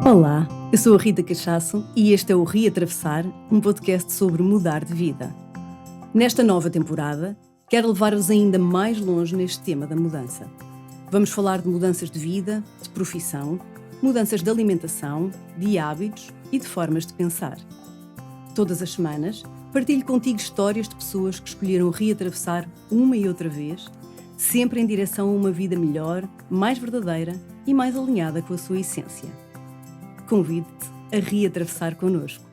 Olá, eu sou a Rita Cachaço e este é o Reatravessar, um podcast sobre mudar de vida. Nesta nova temporada, quero levar-vos ainda mais longe neste tema da mudança. Vamos falar de mudanças de vida, de profissão, mudanças de alimentação, de hábitos e de formas de pensar. Todas as semanas, partilho contigo histórias de pessoas que escolheram reatravessar uma e outra vez, sempre em direção a uma vida melhor, mais verdadeira e mais alinhada com a sua essência. Convido-te a reatravessar connosco.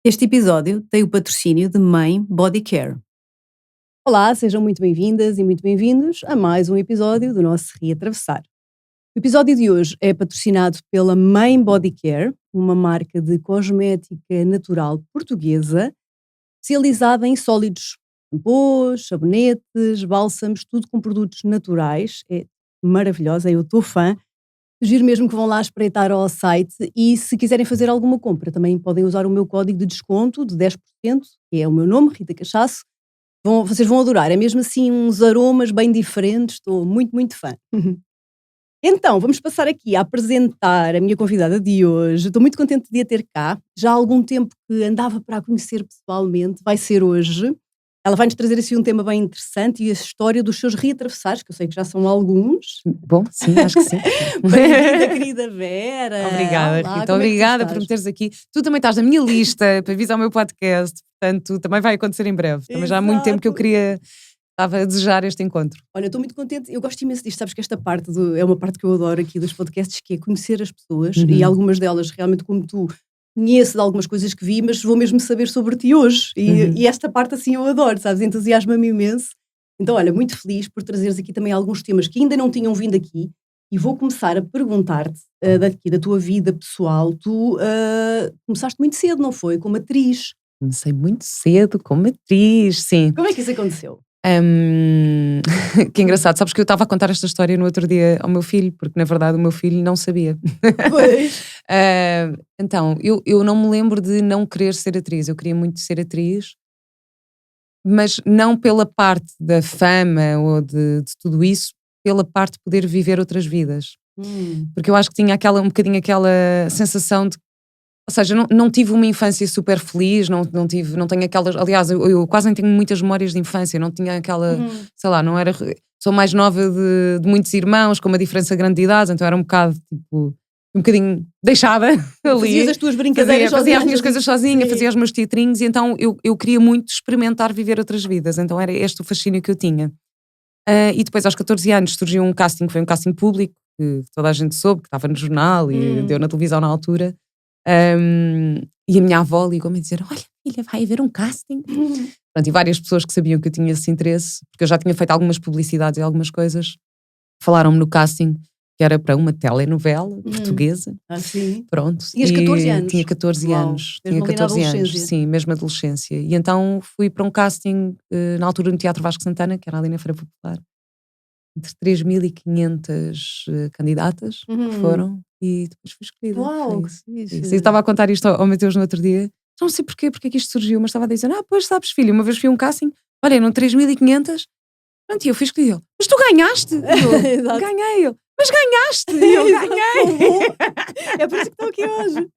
Este episódio tem o patrocínio de Mãe Body Care. Olá, sejam muito bem-vindas e muito bem-vindos a mais um episódio do nosso Reatravessar. O episódio de hoje é patrocinado pela Mãe Body Care, uma marca de cosmética natural portuguesa, especializada em sólidos, shampoos, sabonetes, bálsamos, tudo com produtos naturais. É maravilhosa, eu estou fã. Sugiro mesmo que vão lá espreitar ao site e se quiserem fazer alguma compra também podem usar o meu código de desconto de 10%, que é o meu nome, Rita Cachaço. Vocês vão adorar, é mesmo assim uns aromas bem diferentes, estou muito, muito fã. Então, vamos passar aqui a apresentar a minha convidada de hoje. Estou muito contente de a ter cá. Já há algum tempo que andava para a conhecer pessoalmente, vai ser hoje. Ela vai-nos trazer assim um tema bem interessante e a história dos seus reatravessares, que eu sei que já são alguns. Bom, sim, acho que sim. Bem-vinda, querida Vera. Obrigada, Olá, Rita. Obrigada por me teres aqui. Tu também estás na minha lista para vir ao meu podcast, portanto, também vai acontecer em breve. Também já há muito tempo que eu estava a desejar este encontro. Olha, estou muito contente, eu gosto imenso disto, sabes que esta parte é uma parte que eu adoro aqui dos podcasts, que é conhecer as pessoas, e algumas delas realmente como tu conheço de algumas coisas que vi, mas vou mesmo saber sobre ti hoje, e esta parte assim eu adoro, sabes, entusiasma-me imenso. Então olha, muito feliz por trazeres aqui também alguns temas que ainda não tinham vindo aqui, e vou começar a perguntar-te da tua vida pessoal. Tu começaste muito cedo, não foi? Como atriz. Comecei muito cedo como atriz, sim. Como é que isso aconteceu? Que engraçado, sabes que eu estava a contar esta história no outro dia ao meu filho, porque na verdade o meu filho não sabia. Pois. Então, eu não me lembro de não querer ser atriz, eu queria muito ser atriz, mas não pela parte da fama ou de tudo isso, pela parte de poder viver outras vidas. Porque eu acho que tinha um bocadinho aquela sensação de, ou seja, não tive uma infância super feliz, não tenho aquelas, aliás, eu quase nem tenho muitas memórias de infância, não tinha aquela, sei lá, não era, sou mais nova de muitos irmãos, com uma diferença grande de idades, então era um bocado, tipo, um bocadinho deixada ali. Fazias as tuas brincadeiras fazia as minhas sozinha. coisas sozinha, Sim. fazia os meus teatrinhos, e então eu queria muito experimentar viver outras vidas, então era este o fascínio que eu tinha. E depois aos 14 anos surgiu um casting, que foi um casting público, que toda a gente soube, que estava no jornal e deu na televisão na altura. E a minha avó ligou-me a dizer: olha filha, vai haver um casting. Pronto, e várias pessoas que sabiam que eu tinha esse interesse, porque eu já tinha feito algumas publicidades e algumas coisas, falaram-me no casting que era para uma telenovela portuguesa. Sim. Pronto. Tinhas 14 anos? Tinha 14 Uau. anos. Mesmo Tinha 14 ali na anos, sim, mesmo adolescência. E então fui para um casting na altura no Teatro Vasco Santana, que era ali na Feira Popular, entre 3.500 candidatas que foram, e depois fui escolhida. Uau, E estava a contar isto ao Mateus no outro dia, não sei porquê, porque é que isto surgiu, mas estava a dizer: pois sabes filho, uma vez fui a um casting, olha, eram 3.500, pronto, e eu fui escolhida. Mas tu ganhaste? E eu, ganhei. Eu, mas ganhaste? E eu, ganhei. É por isso que estou aqui hoje.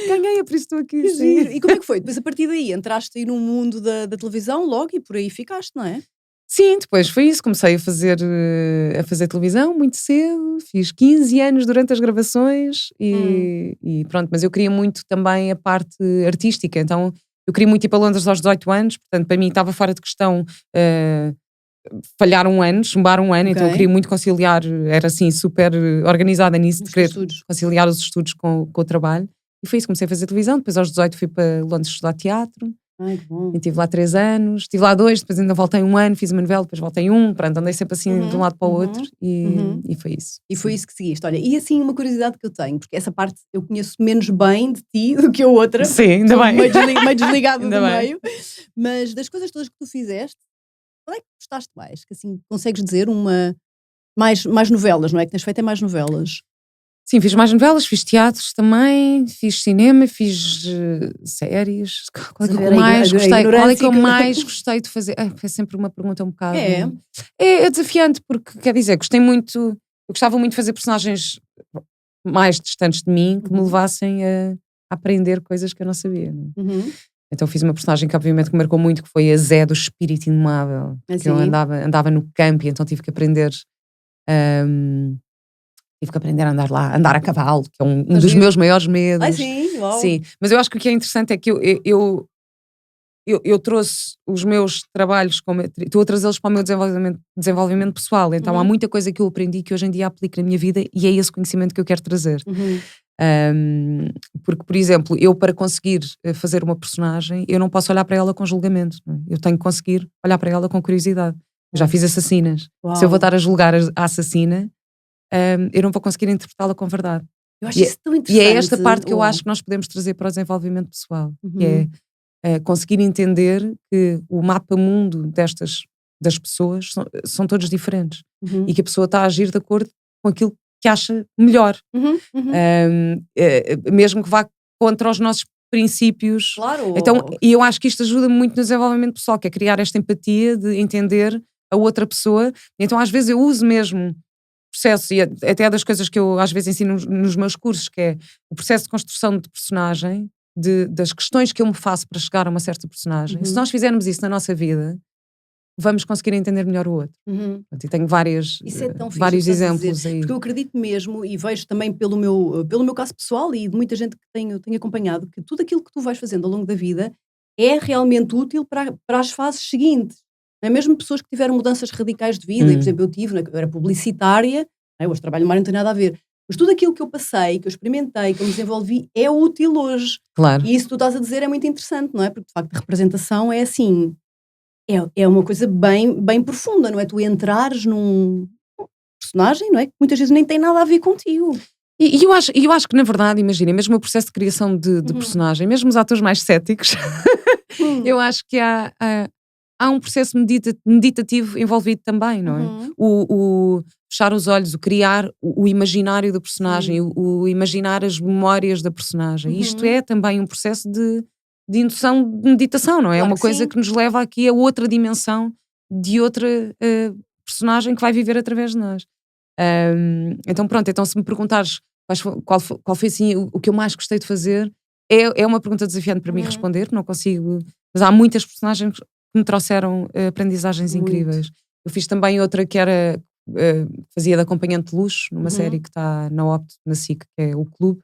Ganhei, é por isso que estou aqui. Sim. E como é que foi? Depois a partir daí entraste aí no mundo da televisão logo e por aí ficaste, não é? Sim, depois foi isso, comecei a fazer televisão muito cedo, fiz 15 anos durante as gravações e pronto, mas eu queria muito também a parte artística, então eu queria muito ir para Londres aos 18 anos, portanto para mim estava fora de questão falhar um ano, chumbar um ano, então eu queria muito conciliar, era assim super organizada nisso, de querer conciliar os estudos com o trabalho, e foi isso, comecei a fazer televisão, depois aos 18 fui para Londres estudar teatro. Ai, que bom. E estive lá 3 anos, estive lá 2, depois ainda voltei um ano, fiz uma novela, depois voltei pronto, andei sempre assim de um lado para o outro e foi isso. E foi isso que seguiste. Olha, e assim uma curiosidade que eu tenho, porque essa parte eu conheço menos bem de ti do que a outra. Sim, ainda bem. Meio desligado ainda do bem. meio. Mas das coisas todas que tu fizeste, qual é que gostaste mais? Que assim, consegues dizer mais novelas, não é? Que tens feito mais novelas. Sim, fiz mais novelas, fiz teatros também, fiz cinema, fiz séries. Qual é que eu mais gostei? Qual é que eu mais gostei de fazer? É sempre uma pergunta um bocado. É desafiante, porque quer dizer, gostei muito. Eu gostava muito de fazer personagens mais distantes de mim que me levassem a aprender coisas que eu não sabia. Não é? Então fiz uma personagem que obviamente me marcou muito, que foi a Zé do Espírito Indomável. Que eu andava no campo e então tive que aprender. Tive que aprender a andar lá, andar a cavalo, que é um dos meus maiores medos. Sim, uau. Sim, mas eu acho que o que é interessante é que eu trouxe os meus trabalhos, estou a trazê-los para o meu desenvolvimento pessoal, então há muita coisa que eu aprendi que hoje em dia aplico na minha vida e é esse conhecimento que eu quero trazer. Porque, por exemplo, eu para conseguir fazer uma personagem, eu não posso olhar para ela com julgamento, não é? Eu tenho que conseguir olhar para ela com curiosidade. Eu já fiz assassinas. Uau. Se eu vou estar a julgar a assassina, eu não vou conseguir interpretá-la com verdade. Eu acho isso tão interessante. E é esta parte que eu acho que nós podemos trazer para o desenvolvimento pessoal, que é conseguir entender que o mapa-mundo das pessoas são todos diferentes e que a pessoa está a agir de acordo com aquilo que acha melhor. Mesmo que vá contra os nossos princípios. Claro. Então, e eu acho que isto ajuda muito no desenvolvimento pessoal, que é criar esta empatia de entender a outra pessoa. Então, às vezes eu uso mesmo processo, e até das coisas que eu às vezes ensino nos meus cursos, que é o processo de construção de personagem, das questões que eu me faço para chegar a uma certa personagem. Se nós fizermos isso na nossa vida, vamos conseguir entender melhor o outro. E tenho vários exemplos aí. Porque eu acredito mesmo, e vejo também pelo meu caso pessoal e de muita gente que tenho acompanhado, que tudo aquilo que tu vais fazendo ao longo da vida é realmente útil para as fases seguintes. Não é? Mesmo pessoas que tiveram mudanças radicais de vida, e, por exemplo, eu era publicitária, hoje trabalho no mar, não tem nada a ver, mas tudo aquilo que eu passei, que eu experimentei, que eu me desenvolvi, é útil hoje. Claro. E isso que tu estás a dizer é muito interessante, não é? Porque, de facto, a representação é assim, é uma coisa bem, bem profunda, não é? Tu entrares num personagem, não é? Que muitas vezes nem tem nada a ver contigo. E eu acho que, na verdade, imagina, mesmo o processo de criação de personagem, mesmo os atores mais céticos, eu acho que há um processo meditativo envolvido também, não é? O fechar os olhos, o criar o imaginário do personagem, o imaginar as memórias da personagem. Isto é também um processo de indução de meditação, não é? Claro, é uma coisa que nos leva aqui a outra dimensão de outra personagem que vai viver através de nós. Então pronto, então se me perguntares qual foi assim o que eu mais gostei de fazer, é uma pergunta desafiante para mim responder, não consigo, mas há muitas personagens que me trouxeram aprendizagens incríveis. Eu fiz também outra que era fazia de acompanhante de luxo numa série que está na Opto, na SIC, que é o Clube.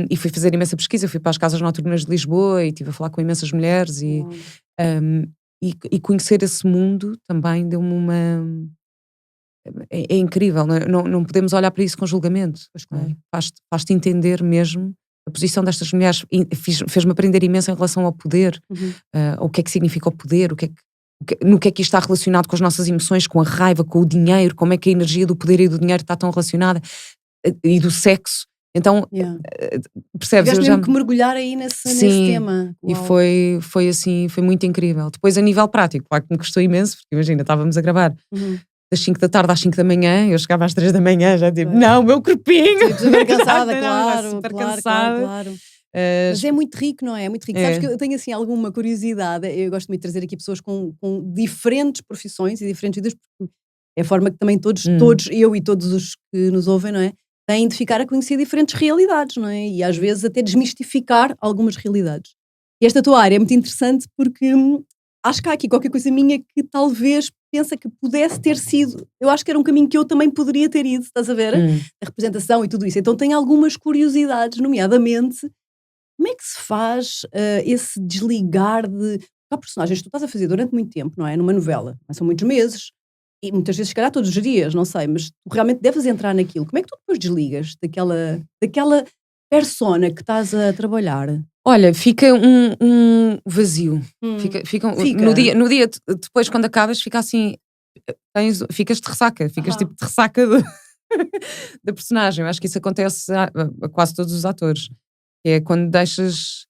E fui fazer imensa pesquisa, fui para as casas noturnas de Lisboa e estive a falar com imensas mulheres e conhecer esse mundo também deu-me uma... É incrível, não podemos olhar para isso com julgamento. É? Faz-te entender mesmo a posição destas mulheres, fez-me aprender imenso em relação ao poder, o que é que significa o poder, no que é que isto está relacionado com as nossas emoções, com a raiva, com o dinheiro, como é que a energia do poder e do dinheiro está tão relacionada, e do sexo. Então, percebes? Tiveste mesmo que mergulhar aí nesse tema. E foi assim, foi muito incrível. Depois, a nível prático, claro que me custou imenso, porque imagina, estávamos a gravar das 5 da tarde às 5 da manhã, eu chegava às 3 da manhã, já tipo, não, meu corpinho! Super cansada, claro, super claro, cansada. claro. Mas é muito rico, não é? É muito rico. Sabes que eu tenho assim alguma curiosidade, eu gosto muito de trazer aqui pessoas com diferentes profissões e diferentes vidas, porque é a forma que também todos, eu e todos os que nos ouvem, não é? Têm de ficar a conhecer diferentes realidades, não é? E às vezes até desmistificar algumas realidades. E esta tua área é muito interessante porque acho que há aqui qualquer coisa minha que talvez pensa que pudesse ter sido, eu acho que era um caminho que eu também poderia ter ido, estás a ver? A representação e tudo isso. Então tenho algumas curiosidades, nomeadamente, como é que se faz esse desligar de... Há personagens que tu estás a fazer durante muito tempo, não é? Numa novela, mas são muitos meses, e muitas vezes, se calhar, todos os dias, não sei, mas tu realmente deves entrar naquilo. Como é que tu depois desligas daquela persona que estás a trabalhar? Olha, fica um vazio. Fica. No dia depois, quando acabas, fica assim. Ficas de ressaca. Ficas tipo de ressaca da personagem. Eu acho que isso acontece a quase todos os atores. É quando deixas.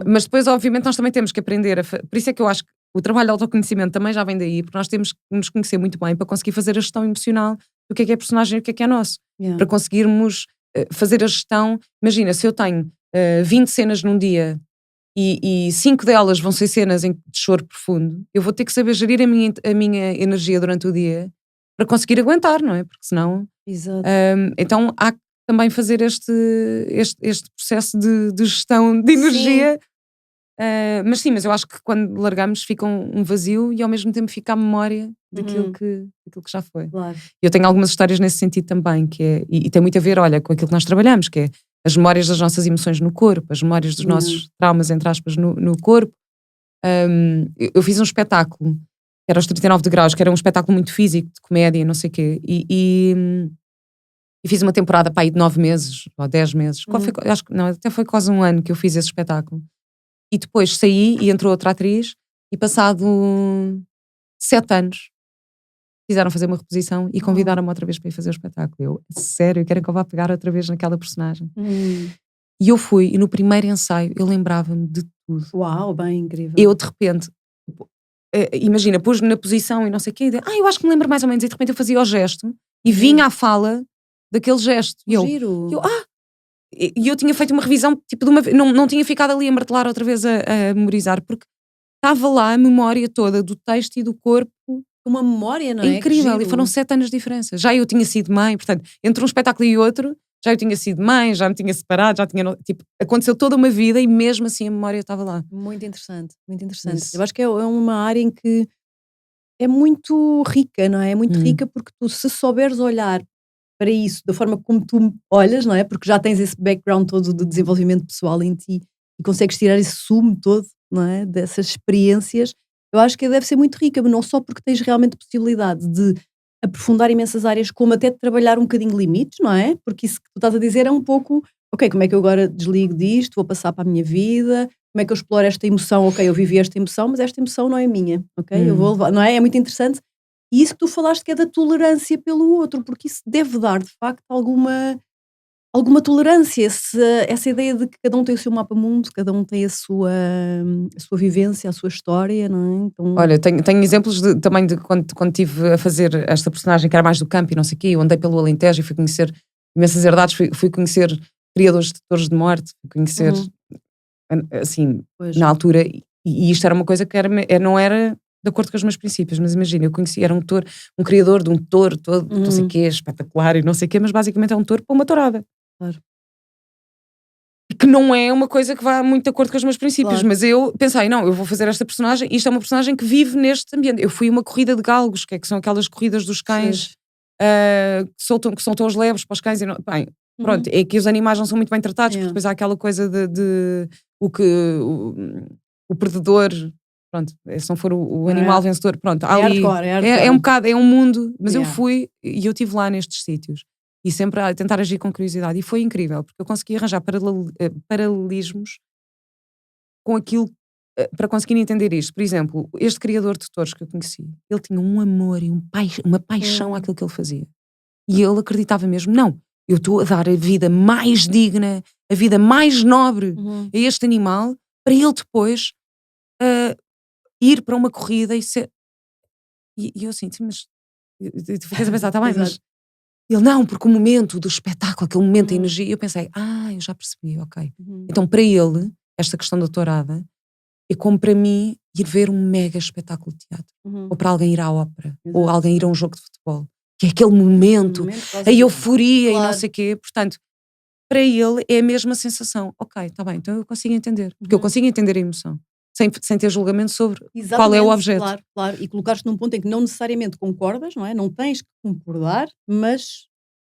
Mas depois, obviamente, nós também temos que aprender. Por isso é que eu acho que o trabalho de autoconhecimento também já vem daí, porque nós temos que nos conhecer muito bem para conseguir fazer a gestão emocional do que é personagem e o que é nosso. Para conseguirmos fazer a gestão. Imagina, se eu tenho 20 cenas num dia e 5 delas vão ser cenas de choro profundo, eu vou ter que saber gerir a minha energia durante o dia para conseguir aguentar, não é? Porque senão... Exato. Então há que também fazer este processo de gestão de energia. Mas sim, mas eu acho que quando largamos fica um vazio e ao mesmo tempo fica a memória daquilo que já foi. Claro. Eu tenho algumas histórias nesse sentido também, que é, e tem muito a ver, olha, com aquilo que nós trabalhamos, que é as memórias das nossas emoções no corpo, as memórias dos nossos traumas, entre aspas, no corpo. Eu fiz um espetáculo, que era os 39 de Graus, que era um espetáculo muito físico, de comédia, não sei o quê, e fiz uma temporada para aí de 9 meses, ou 10 meses, acho que não, até foi quase um ano que eu fiz esse espetáculo. E depois saí e entrou outra atriz e passado 7 anos fizeram fazer uma reposição e convidaram-me outra vez para ir fazer o espetáculo. Eu, sério, querem que eu vá pegar outra vez naquela personagem? E eu fui, e no primeiro ensaio eu lembrava-me de tudo. Uau, bem incrível. Eu de repente, imagina, pus-me na posição e não sei o quê, eu acho que me lembro mais ou menos, e de repente eu fazia o gesto e vinha a fala daquele gesto. E Giro. E eu tinha feito uma revisão, tipo, de uma vez, não tinha ficado ali a martelar outra vez a memorizar, porque estava lá a memória toda do texto e do corpo. Uma memória, não é? Incrível, e foram 7 anos de diferença. Já eu tinha sido mãe, portanto, entre um espetáculo e outro, já eu tinha sido mãe, já me tinha separado, já tinha, tipo, aconteceu toda uma vida e mesmo assim a memória estava lá. Muito interessante, muito interessante. Isso. Eu acho que é uma área em que é muito rica, não é? É muito rica porque tu, se souberes olhar para isso da forma como tu olhas, não é? Porque já tens esse background todo de desenvolvimento pessoal em ti e consegues tirar esse sumo todo, não é? Dessas experiências, eu acho que deve ser muito rica, não só porque tens realmente possibilidade de aprofundar imensas áreas, como até de trabalhar um bocadinho limites, não é? Porque isso que tu estás a dizer é um pouco, ok, como é que eu agora desligo disto, vou passar para a minha vida, como é que eu exploro esta emoção, ok, eu vivi esta emoção, mas esta emoção não é minha, ok? Eu vou levar, não é? É muito interessante. E isso que tu falaste que é da tolerância pelo outro, porque isso deve dar, de facto, alguma tolerância, essa ideia de que cada um tem o seu mapa-mundo, cada um tem a sua vivência, a sua história, não é? Então... Olha, tenho exemplos também de quando estive a fazer esta personagem que era mais do campo e não sei o quê, eu andei pelo Alentejo e fui conhecer imensas herdades, fui conhecer criadores de touros de morte, fui conhecer, assim, Pois. na altura, e isto era uma coisa que não era de acordo com os meus princípios, mas imagina, eu conheci, era um criador de um touro todo, não sei o quê, espetacular e não sei o quê, mas basicamente é um touro para uma tourada. Claro. Que não é uma coisa que vá muito de acordo com os meus princípios, Claro. Mas eu pensei, não, eu vou fazer esta personagem, isto é uma personagem que vive neste ambiente. Eu fui a uma corrida de galgos, que são aquelas corridas dos cães, que soltam os lebres para os cães. Pronto, é que os animais não são muito bem tratados, porque depois há aquela coisa de o predador, pronto, se não for o animal vencedor, pronto, ali é um bocado, é um mundo, mas eu fui e eu estive lá nestes sítios e sempre a tentar agir com curiosidade, e foi incrível, porque eu consegui arranjar paralelismos com aquilo, para conseguir entender isto. Por exemplo, este criador de touros que eu conheci, ele tinha um amor e uma paixão àquilo que ele fazia, e ele acreditava mesmo, não, eu estou a dar a vida mais digna, a vida mais nobre a este animal, para ele depois ir para uma corrida e ser... E eu assim, mas... Tu ficas a pensar, está bem, mas... Ele, não, porque o momento do espetáculo, aquele momento da energia, eu pensei, eu já percebi, ok. Então para ele, esta questão da tourada, é como para mim ir ver um mega espetáculo de teatro, ou para alguém ir à ópera, ou alguém ir a um jogo de futebol, que é aquele momento, a euforia e não sei o quê. Portanto, para ele é a mesma sensação. Ok, está bem, então eu consigo entender, porque eu consigo entender a emoção, sem ter julgamento sobre qual é o objeto. Claro, e colocar-te num ponto em que não necessariamente concordas, não é? Não tens que concordar, mas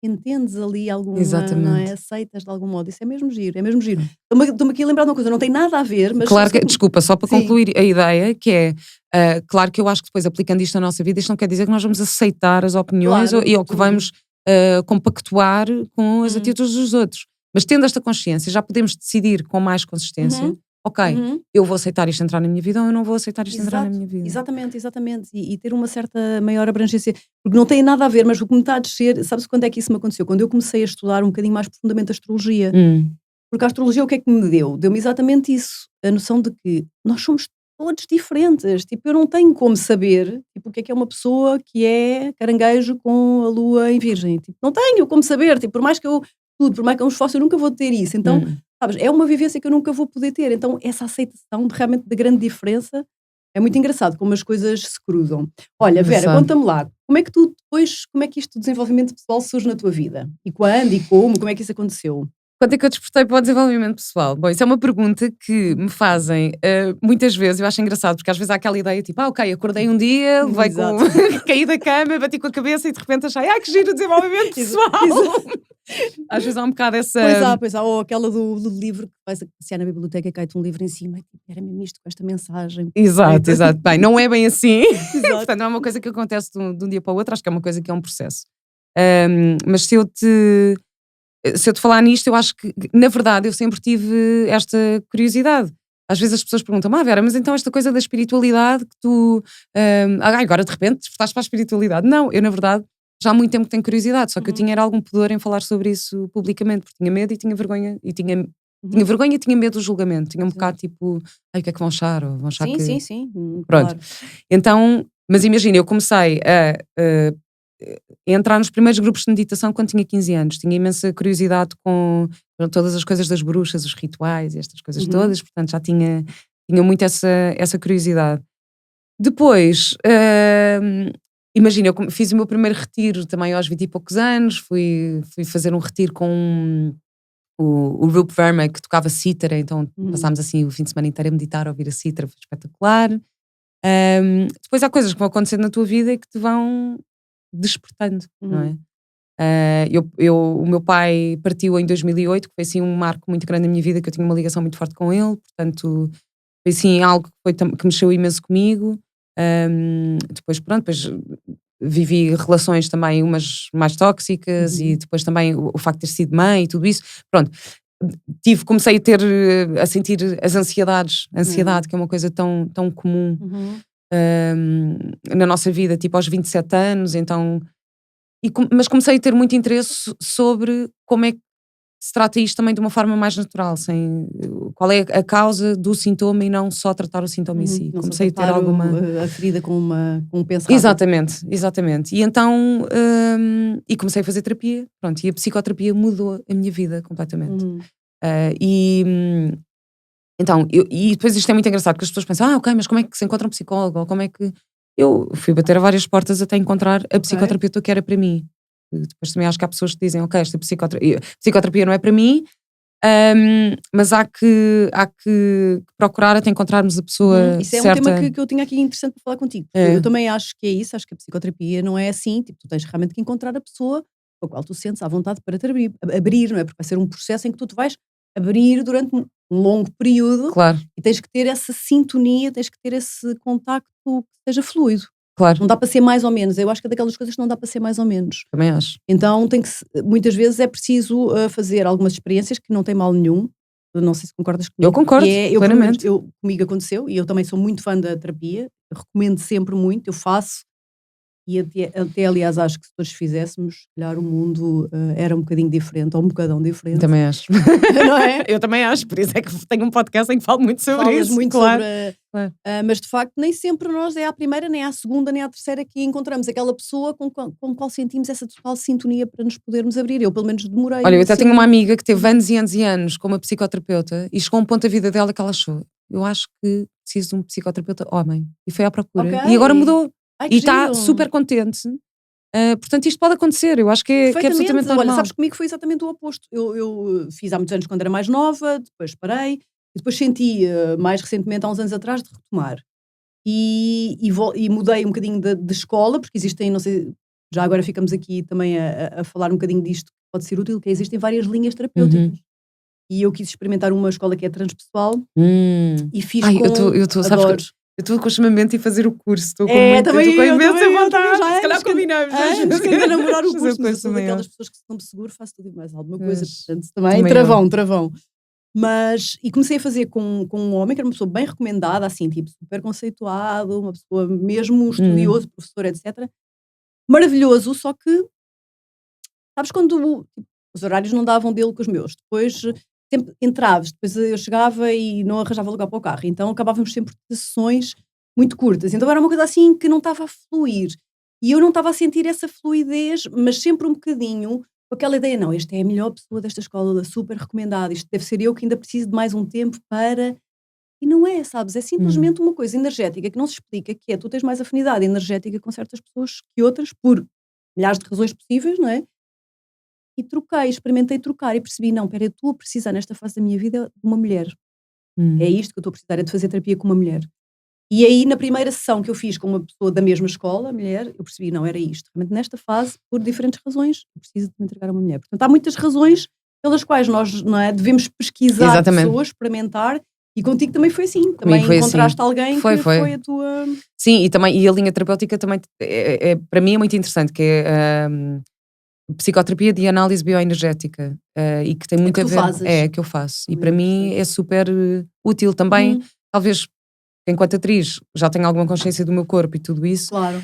entendes ali alguma, não é? Aceitas de algum modo. Isso é mesmo giro, é mesmo giro. Estou-me aqui a lembrar de uma coisa, não tem nada a ver, mas... Claro que, desculpa, só para concluir a ideia, que é, claro que eu acho que depois aplicando isto na nossa vida, isto não quer dizer que nós vamos aceitar as opiniões ou que vamos compactuar com as atitudes dos outros. Mas tendo esta consciência, já podemos decidir com mais consistência, ok, eu vou aceitar isto entrar na minha vida ou eu não vou aceitar isto entrar na minha vida. Exatamente. E ter uma certa maior abrangência, porque não tem nada a ver, mas o que me está a descer, sabes quando é que isso me aconteceu? Quando eu comecei a estudar um bocadinho mais profundamente a astrologia. Porque a astrologia o que é que me deu? Deu-me exatamente isso, a noção de que nós somos todos diferentes, tipo, eu não tenho como saber, tipo, o que é uma pessoa que é caranguejo com a lua em virgem, tipo, não tenho como saber, tipo, por mais que eu tudo, por mais que é um esforço, eu nunca vou ter isso. Então, Hum. sabes, é uma vivência que eu nunca vou poder ter. Então, essa aceitação realmente da grande diferença é muito engraçado como as coisas se cruzam. Olha, Vera, Engraçado. conta-me lá, como é que tu depois, como é que isto do desenvolvimento pessoal surge na tua vida? E quando e como é que isso aconteceu? Quando é que eu despertei para o desenvolvimento pessoal? Bom, isso é uma pergunta que me fazem muitas vezes. Eu acho engraçado, porque às vezes há aquela ideia tipo, ok, acordei um dia, levei com. Exato. caí da cama, bati com a cabeça e de repente achei, que giro o desenvolvimento pessoal. Às vezes há um bocado essa. Pois há, ou aquela do livro que vais a passear na biblioteca e cai-te um livro em cima, e tipo, era mesmo isto com esta mensagem. Exato. Bem, não é bem assim. Exato. Portanto, não é uma coisa que acontece de um dia para o outro, acho que é uma coisa que é um processo. Mas se eu te falar nisto, eu acho que, na verdade, eu sempre tive esta curiosidade. Às vezes as pessoas perguntam, Vera, mas então esta coisa da espiritualidade que tu. Agora de repente despertaste para a espiritualidade. Não, eu na verdade já há muito tempo que tenho curiosidade, só que eu tinha era algum pudor em falar sobre isso publicamente, porque tinha medo e tinha vergonha. Tinha vergonha e tinha medo do julgamento. Tinha um bocado tipo, o que é que vão achar? Ou vão achar que. Sim. Pronto. Claro. Então, mas imagina, eu comecei a entrar nos primeiros grupos de meditação quando tinha 15 anos. Tinha imensa curiosidade com todas as coisas das bruxas, os rituais e estas coisas todas, portanto já tinha muito essa curiosidade. Depois, imagina, eu fiz o meu primeiro retiro também aos 20 e poucos anos, fui fazer um retiro com o Rup Verma, que tocava cítara, então passámos assim o fim de semana inteiro a meditar, a ouvir a cítara, foi espetacular. Depois há coisas que vão acontecendo na tua vida e que te vão despertando, não é? O meu pai partiu em 2008, que foi assim um marco muito grande na minha vida, que eu tinha uma ligação muito forte com ele, portanto foi assim algo que mexeu imenso comigo. Depois vivi relações também umas mais tóxicas e depois também o facto de ter sido mãe e tudo isso, pronto. Comecei a sentir as ansiedade, que é uma coisa tão, tão comum na nossa vida, tipo aos 27 anos, então. Mas comecei a ter muito interesse sobre como é que se trata isto também de uma forma mais natural, qual é a causa do sintoma e não só tratar o sintoma em si. Não comecei a ter a ferida com um penso rápido. Exatamente. E então, e comecei a fazer terapia, pronto, e a psicoterapia mudou a minha vida completamente. Então, e depois isto é muito engraçado, porque as pessoas pensam, ok, mas como é que se encontra um psicólogo? Ou como é que... Eu fui bater a várias portas até encontrar a psicoterapeuta que era para mim. Depois também acho que há pessoas que dizem, ok, esta psicoterapia não é para mim, mas há que procurar até encontrarmos a pessoa isso é certa. um tema que eu tinha aqui interessante para falar contigo. Eu também acho que é isso, acho que a psicoterapia não é assim, tipo, tu tens realmente que encontrar a pessoa com a qual tu sentes à vontade para te abrir, não é? Porque vai ser um processo em que tu te vais abrir durante um longo período. Claro. E tens que ter essa sintonia, tens que ter esse contacto que seja fluido. Claro. Não dá para ser mais ou menos. Eu acho que é daquelas coisas que não dá para ser mais ou menos. Também acho. Então muitas vezes é preciso fazer algumas experiências que não têm mal nenhum. Eu não sei se concordas comigo. Eu concordo, plenamente. Comigo aconteceu e eu também sou muito fã da terapia. Recomendo sempre muito, eu faço. E até aliás acho que se todos fizéssemos, se calhar o mundo era um bocadinho diferente, ou um bocadão diferente. Também acho. Não é? Eu também acho, por isso é que tenho um podcast em que falo muito sobre Falas isso. muito claro. sobre... mas de facto nem sempre nós é à primeira, nem à segunda, nem à terceira que encontramos aquela pessoa com qual sentimos essa total sintonia para nos podermos abrir. Eu pelo menos demorei. Olha, eu até tenho uma amiga que teve anos e anos e anos com uma psicoterapeuta e chegou a um ponto da vida dela que ela achou, eu acho que preciso de um psicoterapeuta homem. E foi à procura. Okay. E agora mudou. Ai, e está super contente. Portanto, isto pode acontecer. Eu acho que é absolutamente normal. Olha, sabes, comigo foi exatamente o oposto. Eu fiz há muitos anos quando era mais nova, depois parei, e depois senti mais recentemente, há uns anos atrás, de retomar. E mudei um bocadinho de escola, porque existem, não sei, já agora ficamos aqui também a falar um bocadinho disto, que pode ser útil, que existem várias linhas terapêuticas. E eu quis experimentar uma escola que é transpessoal e fiz eu estou constantemente a fazer o curso, estou com imensa vontade. Se calhar combinamos. Antes de namorar o curso, mas eu sou daquelas pessoas que se não me seguro faço tudo e mais alguma coisa. Portanto, também travão. Mas, e comecei a fazer com um homem que era uma pessoa bem recomendada, assim, tipo, super conceituado, uma pessoa mesmo estudioso, professor, etc. Maravilhoso, só que, sabes quando os horários não davam dele com os meus, depois sempre entraves, depois eu chegava e não arranjava lugar para o carro, então acabávamos sempre de sessões muito curtas, então era uma coisa assim que não estava a fluir, e eu não estava a sentir essa fluidez, mas sempre um bocadinho, com aquela ideia, não, esta é a melhor pessoa desta escola, super recomendada, isto deve ser eu que ainda preciso de mais um tempo para... E não é, sabes? É Hum, simplesmente uma coisa energética que não se explica, que é tu tens mais afinidade energética com certas pessoas que outras, por milhares de razões possíveis, não é? E troquei, experimentei trocar e percebi, não, espera, eu estou a precisar nesta fase da minha vida de uma mulher. É hum, isto que eu estou a precisar, é de fazer terapia com uma mulher. E aí, na primeira sessão que eu fiz com uma pessoa da mesma escola, mulher, eu percebi, não, era isto. Realmente, nesta fase, por diferentes razões, eu preciso de me entregar a uma mulher. Portanto, há muitas razões pelas quais nós, não é, devemos pesquisar exatamente. pessoas, experimentar, e contigo também foi assim. Comigo Também foi assim. encontraste alguém Foi, que foi foi. a tua... Sim, e a linha terapêutica também para mim é muito interessante, que é psicoterapia de análise bioenergética, e que tem É muito que a tu ver, fazes. que eu faço. E Também para é mim interessante. é super útil também, Uhum, talvez enquanto atriz já tenho alguma consciência do meu corpo e tudo isso. claro.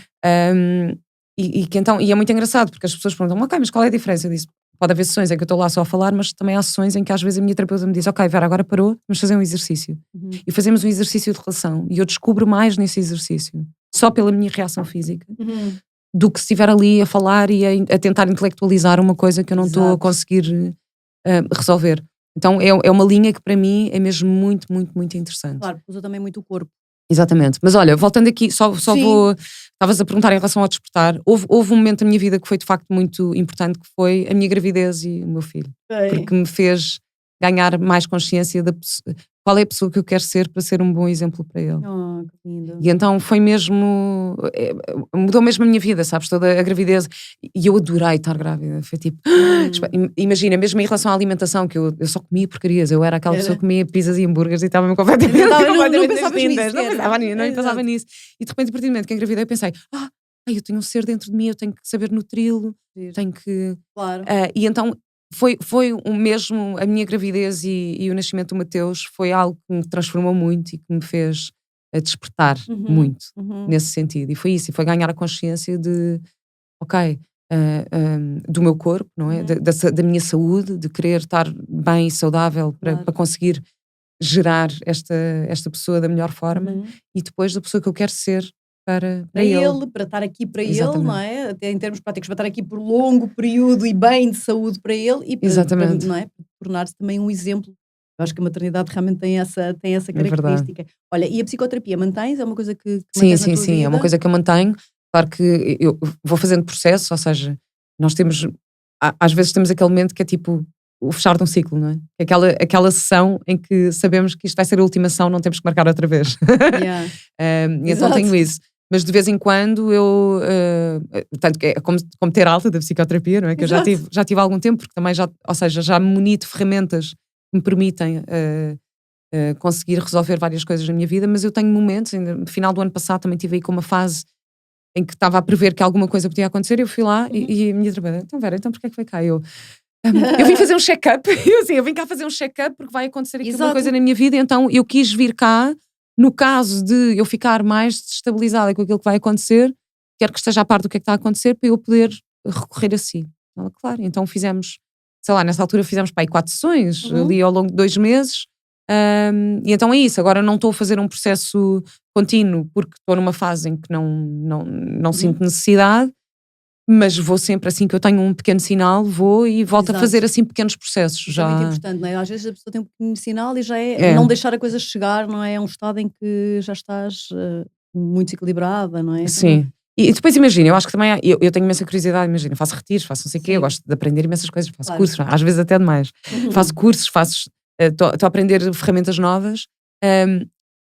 Um, e é muito engraçado porque as pessoas perguntam, ok, mas qual é a diferença disso? Pode haver sessões em que eu estou lá só a falar, mas também há sessões em que às vezes a minha terapeuta me diz, ok, Vera, agora parou, vamos fazer um exercício. Uhum, E fazemos um exercício de relação. E eu descubro mais nesse exercício, só pela minha reação física, uhum, do que se estiver ali a falar e a tentar intelectualizar uma coisa que eu não estou a exato. conseguir resolver. Então é uma linha que para mim é mesmo muito, muito, muito interessante. Claro, porque usa também muito o corpo. Exatamente. Mas olha, voltando aqui, só Sim. vou. Estavas a perguntar em relação ao despertar. Houve um momento da minha vida que foi de facto muito importante, que foi a minha gravidez e o meu filho. Ok. Porque me fez ganhar mais consciência qual é a pessoa que eu quero ser para ser um bom exemplo para ele. Oh, que lindo. E então foi mesmo. Mudou mesmo a minha vida, sabes? Toda a gravidez. E eu adorei estar grávida. Foi tipo. Imagina, mesmo em relação à alimentação, que eu só comia porcarias. Eu era aquela pessoa que Era. comia pizzas e hambúrgueres e estava-me completamente, Ainda estava, não completamente nas pensavas nisso tintas. Não sequer. pensava nisso, não pensava Exato. nisso. E de repente, a partir do momento que engravidei, eu pensei: eu tenho um ser dentro de mim, eu tenho que saber nutri-lo, Giro. tenho que. Claro. E então. Foi o mesmo, a minha gravidez e o nascimento do Mateus foi algo que me transformou muito e que me fez a despertar Uhum, muito uhum. nesse sentido. E foi isso, e foi ganhar a consciência de, ok, do meu corpo, não é? Uhum. Da minha saúde, de querer estar bem e saudável Claro. para conseguir gerar esta pessoa da melhor forma Uhum. e depois da pessoa que eu quero ser para Para ele. ele, para estar aqui para ele, não Exatamente, é? Até em termos práticos, para estar aqui por longo período e bem de saúde para ele e para, exatamente, não é? Para tornar-se também um exemplo. Eu acho que a maternidade realmente tem essa é verdade. característica. Olha, e a psicoterapia mantens? É uma coisa que Sim, mantens na sim, tua sim, é uma vida? coisa que eu mantenho. Claro que eu vou fazendo processo, ou seja, nós temos, às vezes temos aquele momento que é tipo o fechar de um ciclo, não é? Aquela sessão em que sabemos que isto vai ser a última sessão, não temos que marcar outra vez. Yeah. E então tenho Exato. isso. Mas de vez em quando eu, tanto que é como ter alta da psicoterapia, não é? Que eu Exato. já tive há algum tempo, porque também ou seja, já me muni de ferramentas que me permitem conseguir resolver várias coisas na minha vida, mas eu tenho momentos, ainda no final do ano passado também tive aí com uma fase em que estava a prever que alguma coisa podia acontecer, eu fui lá Uhum. e a minha terapeuta, então Vera, então porquê é que foi cá? Eu vim fazer um check-up, eu vim cá fazer um check-up porque vai acontecer aqui uma coisa Exato. na minha vida, então eu quis vir cá, no caso de eu ficar mais desestabilizada com aquilo que vai acontecer, quero que esteja a par do que é que está a acontecer para eu poder recorrer a si. Ela, claro, então fizemos, sei lá, nessa altura fizemos para aí 4 sessões, Uhum. ali ao longo de 2 meses, e então é isso, agora não estou a fazer um processo contínuo porque estou numa fase em que não Uhum. sinto necessidade, mas vou sempre assim que eu tenho um pequeno sinal, vou e volto a Exato. fazer assim pequenos processos. Isso é muito Já importante, não é? Às vezes a pessoa tem um pequeno sinal e já é é, não deixar a coisa chegar, não é? É um estado em que já estás muito desequilibrada, não é? Então, sim. E depois imagina, eu acho que também eu tenho imensa curiosidade, imagina, faço retiros, faço não sei o quê, eu sim, gosto de aprender imensas coisas, faço claro. cursos, às vezes até demais. Faço cursos, estou a aprender ferramentas novas. hum,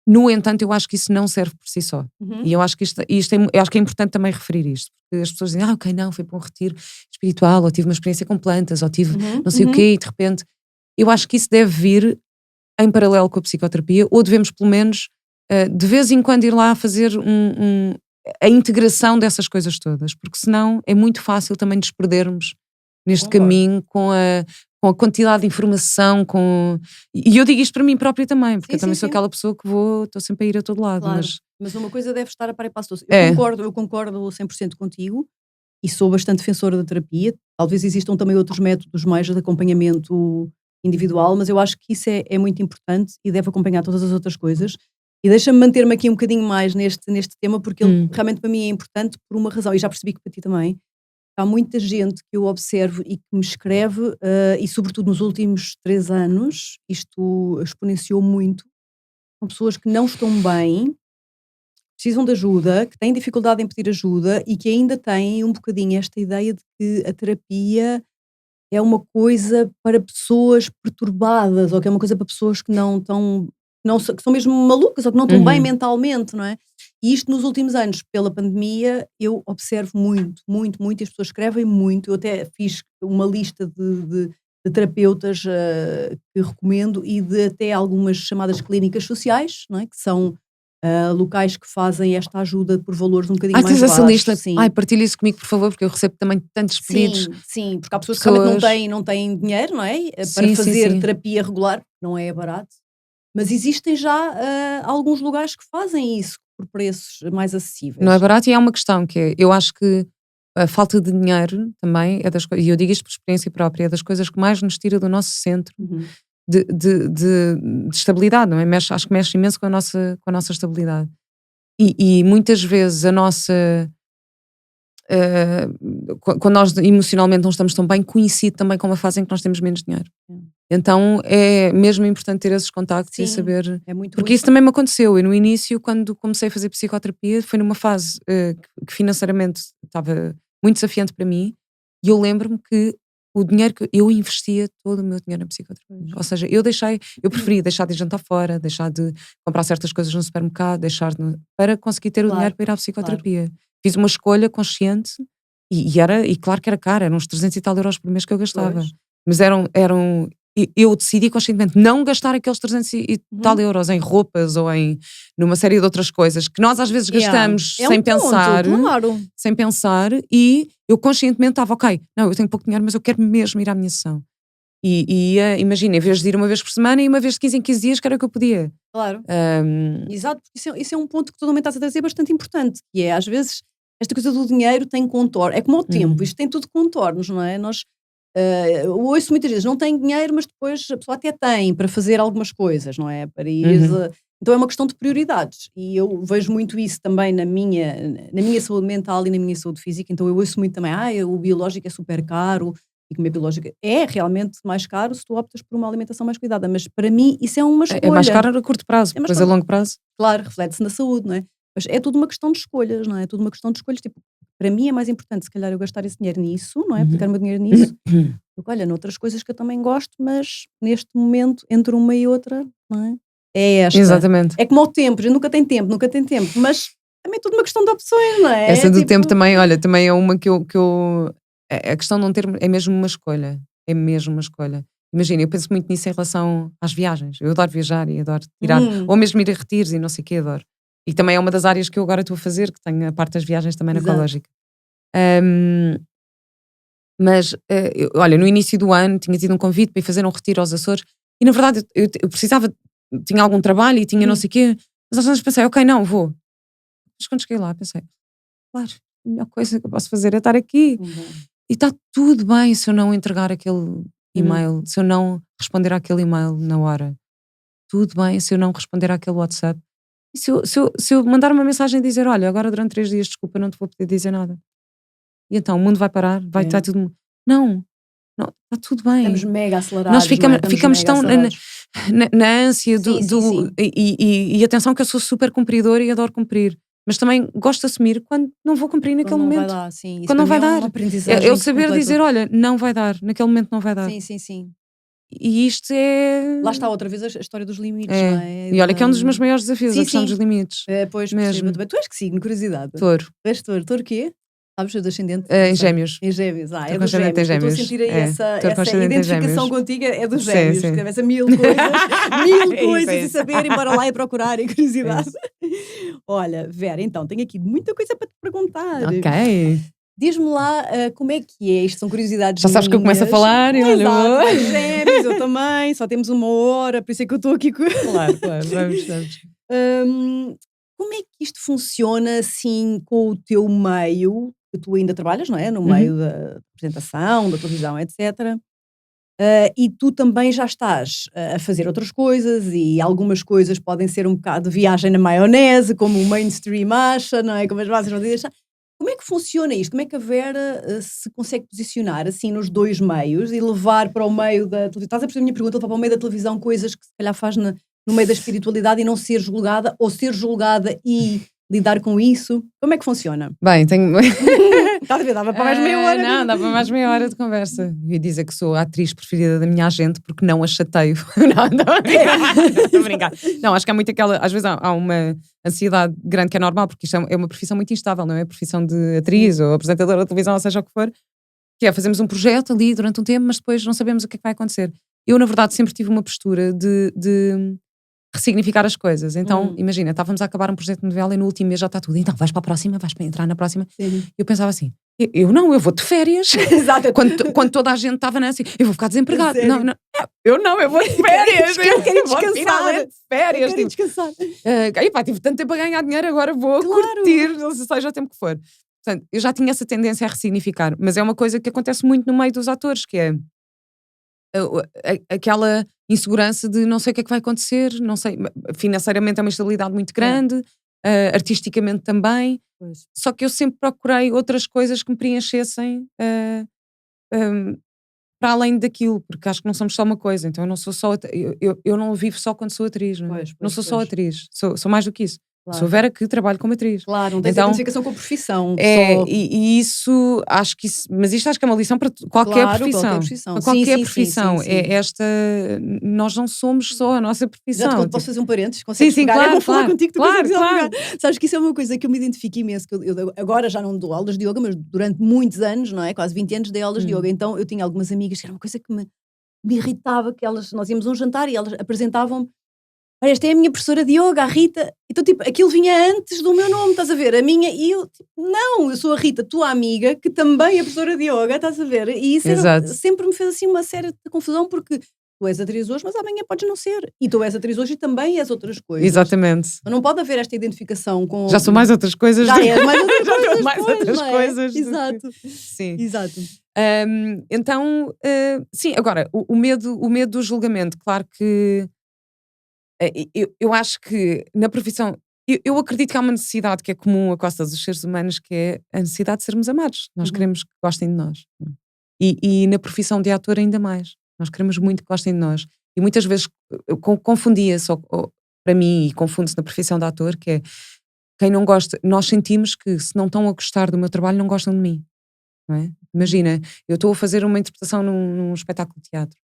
No entanto, eu acho que isso não serve por si só. Uhum, E eu acho que eu acho que é importante também referir isto. Porque as pessoas dizem, ok, não, foi para um retiro espiritual, ou tive uma experiência com plantas, ou tive uhum, não sei o uhum. quê, e de repente. Eu acho que isso deve vir em paralelo com a psicoterapia, ou devemos, pelo menos, de vez em quando ir lá fazer a integração dessas coisas todas, porque senão é muito fácil também nos perdermos neste Concordo. caminho com a quantidade de informação, e eu digo isto para mim própria também, porque Sim, eu também sim, sou sim, aquela pessoa que estou sempre a ir a todo lado, claro. mas Mas uma coisa deve estar a par e passo doce. é, Eu concordo 100% contigo e sou bastante defensora da terapia. Talvez existam também outros métodos mais de acompanhamento individual, mas eu acho que isso é muito importante e deve acompanhar todas as outras coisas. E deixa-me manter-me aqui um bocadinho mais neste tema, porque ele hum, realmente para mim é importante por uma razão, e já percebi que para ti também, há muita gente que eu observo e que me escreve, e sobretudo nos últimos 3 anos, isto exponenciou muito, são pessoas que não estão bem, precisam de ajuda, que têm dificuldade em pedir ajuda e que ainda têm um bocadinho esta ideia de que a terapia é uma coisa para pessoas perturbadas, ou que é uma coisa para pessoas que não estão, que são mesmo malucas, ou que não estão bem Uhum. mentalmente, não é? E isto nos últimos anos, pela pandemia, eu observo muito, muito, muito, e as pessoas escrevem muito. Eu até fiz uma lista de terapeutas que recomendo e de até algumas chamadas clínicas sociais, não é? Que são locais que fazem esta ajuda por valores um bocadinho mais Tens essa baixos, lista? sim. Partilha isso comigo, por favor, porque eu recebo também tantos pedidos Sim, sim, porque há de pessoas que realmente pessoas. não têm dinheiro, não é? Para Sim, sim, fazer sim. terapia regular, não é barato, mas existem já alguns lugares que fazem isso por preços mais Não é acessíveis. barato e há uma questão que é, eu acho que a falta de dinheiro também é das coisas, e eu digo isto por experiência própria, é das coisas que mais nos tira do nosso centro Uhum. de estabilidade, não é? Acho que mexe imenso com a nossa estabilidade. E muitas vezes a nossa. eh, quando nós emocionalmente não estamos tão bem, coincide também com uma fase em que nós temos menos dinheiro. Então é mesmo importante ter esses contactos e Sim, saber. é muito, Porque muito. isso também me aconteceu. Eu, no início, quando comecei a fazer psicoterapia, foi numa fase que financeiramente estava muito desafiante para mim. E eu lembro-me que o dinheiro que eu investia, todo o meu dinheiro na psicoterapia. Ou seja, eu preferia deixar de jantar fora, deixar de comprar certas coisas no supermercado, para conseguir ter o Claro, dinheiro para ir à psicoterapia. Fiz uma escolha consciente e claro que era caro, eram uns 300 e tal euros por mês que eu gastava. pois. Mas eu decidi conscientemente não gastar aqueles 300 e tal Uhum. euros em roupas ou numa série de outras coisas que nós às vezes Yeah. gastamos É um ponto, claro. sem pensar, e eu conscientemente estava, ok, não, eu tenho pouco dinheiro, mas eu quero mesmo ir à minha sessão. E ia, imagina, em vez de ir uma vez por semana, e uma vez de 15 em 15 dias, que era o que eu podia. Claro. Ahm, Exato, isso é um ponto que tu também estás a trazer bastante importante, que é, às vezes, esta coisa do dinheiro tem contorno, é como o tempo, isto tem tudo contornos, não é? Nós, eu ouço muitas vezes, não tenho dinheiro, mas depois a pessoa até tem para fazer algumas coisas, não é? Para ir, uhum. então é uma questão de prioridades, e eu vejo muito isso também na minha saúde mental e na minha saúde física, então eu ouço muito também, o biológico é super caro, e comer biológico é realmente mais caro se tu optas por uma alimentação mais cuidada, mas para mim isso é uma É mais escolha. caro a curto prazo, É mais depois a caro. longo prazo. Claro, reflete-se na saúde, não é? Mas é tudo uma questão de escolhas, não é? É tudo uma questão de escolhas. Tipo, para mim é mais importante, se calhar, eu gastar esse dinheiro nisso, não é? Aplicar o meu dinheiro nisso, do que, olha, noutras coisas que eu também gosto, mas neste momento, entre uma e outra, não é? É esta. Exatamente. É como ao tempo, a gente nunca tem tempo, mas também é tudo uma questão de opções, não é? Essa É do tempo tipo, também, olha, também é uma que a questão de não ter, é mesmo uma escolha. É mesmo uma escolha. Imagina, eu penso muito nisso em relação às viagens. Eu adoro viajar e adoro tirar, ou mesmo ir a retiros e não sei o que, adoro. E também é uma das áreas que eu agora estou a fazer, que tenho a parte das viagens também na exato. Ecológica. Mas, olha, no início do ano tinha tido um convite para ir fazer um retiro aos Açores e, na verdade, eu precisava, tinha algum trabalho e tinha não sei o quê, mas às vezes pensei, ok, não, vou. Mas quando cheguei lá, pensei, claro, a melhor coisa que eu posso fazer é estar aqui. E está tudo bem se eu não entregar aquele e-mail, se eu não responder àquele e-mail na hora. Tudo bem se eu não responder àquele WhatsApp. E se eu mandar uma mensagem e dizer, olha, agora durante 3 dias, desculpa, não te vou poder dizer nada. E então o mundo vai parar, vai estar tudo. Não, está tudo Estamos bem. mega Nós acelerados, não é? Estamos ficamos mega tão acelerados. na ânsia Sim, sim, sim. e atenção que eu sou super cumpridora e adoro cumprir. Mas também gosto de assumir quando não vou cumprir Quando naquele não vai momento. dar, sim. Isso Quando para não mim vai é dar. uma Eu aprendizagem saber completa. dizer, olha, não vai dar, naquele momento não vai dar. Sim, sim, sim. E isto é. Lá está outra vez a história dos limites, não É. é? E olha que é um dos meus maiores desafios, a Sim, questão sim. dos limites. Pois percebo. Mesmo. Também. Tu és que signo, curiosidade. Touro. Tu és touro. Touro o quê? Sabes, o ascendente? Não Em sei. Gêmeos. Em gêmeos. Touro É com dos ascendente em gêmeos. Eu estou a Gêmeos. sentir aí É. Touro com essa ascendente em identificação Gêmeos. contigo é dos Sim, gêmeos. sim. Que deve ser mil coisas, mil É isso, coisas é e isso. saber, embora lá e procurar e curiosidade. isso. Olha, Vera, então, tenho aqui muita coisa para te perguntar. Ok. Diz-me lá como é que é. Isto são curiosidades Já sabes que eu começo a minhas. falar e olha. Exato, tu és gêmeos, eu também. Só temos uma hora, por isso é que eu estou aqui com. Claro, vamos. Hum, como é que isto funciona assim com o teu meio, que tu ainda trabalhas, não é? No meio da apresentação, da televisão, etc. E tu também já estás a fazer outras coisas e algumas coisas podem ser um bocado de viagem na maionese, como o mainstream acha, não é? Como as bases vão dizer. Como Como é que funciona isto? Como é que a Vera se consegue posicionar assim nos dois meios e levar para o meio da televisão? Estás a perceber a minha pergunta? Levar para o meio da televisão coisas que se calhar faz no meio da espiritualidade e não ser julgada, ou ser julgada e lidar com isso? Como é que funciona? Bem, tenho. Estás a ver? Dava para mais meia hora. Não, dá para mais meia hora de conversa. Eu ia dizer que sou a atriz preferida da minha agente porque não a chateio. Não, estou a brincar. Não, acho que há muito aquela. Às vezes há uma ansiedade grande que é normal, porque isto é uma profissão muito instável, não é? A profissão de atriz ou apresentadora de televisão, ou seja o que for, que é fazemos um projeto ali durante um tempo, mas depois não sabemos o que é que vai acontecer. Eu, na verdade, sempre tive uma postura de ressignificar as coisas. Então, imagina, estávamos a acabar um projeto de novela e no último mês já está tudo. Então, vais para a próxima, vais para entrar na próxima. Sim. Eu pensava assim, eu vou de férias. Exato. Quando toda a gente estava assim, eu vou ficar desempregada. Sério? Não, eu vou de férias. Eu quero vou descansar. finalmente de férias. Eu quero descansar. Tive tanto tempo a ganhar dinheiro, agora vou curtir, seja o tempo que for. Portanto, eu já tinha essa tendência a ressignificar, mas é uma coisa que acontece muito no meio dos atores, que é aquela insegurança de não sei o que é que vai acontecer, não sei, financeiramente é uma instabilidade muito grande, artisticamente também, só que eu sempre procurei outras coisas que me preenchessem para além daquilo, porque acho que não somos só uma coisa, então eu não sou só eu não vivo só quando sou atriz, não sou só atriz, sou mais do que isso. Claro. Sou Vera que trabalho como atriz. Claro, não tens então, identificação com a profissão. E isso, acho que isso, mas isto acho que é uma lição para qualquer profissão. Para qualquer profissão. Sim. É esta, nós não somos só a nossa profissão. Já posso fazer um parênteses? Consegues pegar? Claro, eu vou falar contigo, tu consegues claro. Sabes que isso é uma coisa que eu me identifico imenso, que eu agora já não dou aulas de yoga, mas durante muitos anos, não é? Quase 20 anos dei aulas de yoga, então eu tinha algumas amigas que era uma coisa que me irritava, que nós íamos a um jantar e elas apresentavam-me: olha, esta é a minha professora de yoga, a Rita. Então, tipo, aquilo vinha antes do meu nome, estás a ver? A minha, e eu, tipo, não, eu sou a Rita, tua amiga, que também é professora de yoga, estás a ver? E isso sempre me fez assim uma série de confusão, porque tu és atriz hoje, mas amanhã podes não ser. E tu és atriz hoje e também és outras coisas. Exatamente. Não pode haver esta identificação com... Já sou mais outras coisas. Já és mais outras coisas. Já sou mais outras coisas. Exato. Sim. Exato. Então, sim, agora, o medo do julgamento, claro que eu acho que na profissão, eu acredito que há uma necessidade que é comum a quase todos os seres humanos, que é a necessidade de sermos amados. Nós queremos que gostem de nós. E na profissão de ator ainda mais. Nós queremos muito que gostem de nós. E muitas vezes confundia-se, para mim, e confunde-se na profissão de ator, que é quem não gosta, nós sentimos que se não estão a gostar do meu trabalho, não gostam de mim. Não é? Imagina, eu estou a fazer uma interpretação num espetáculo de teatro.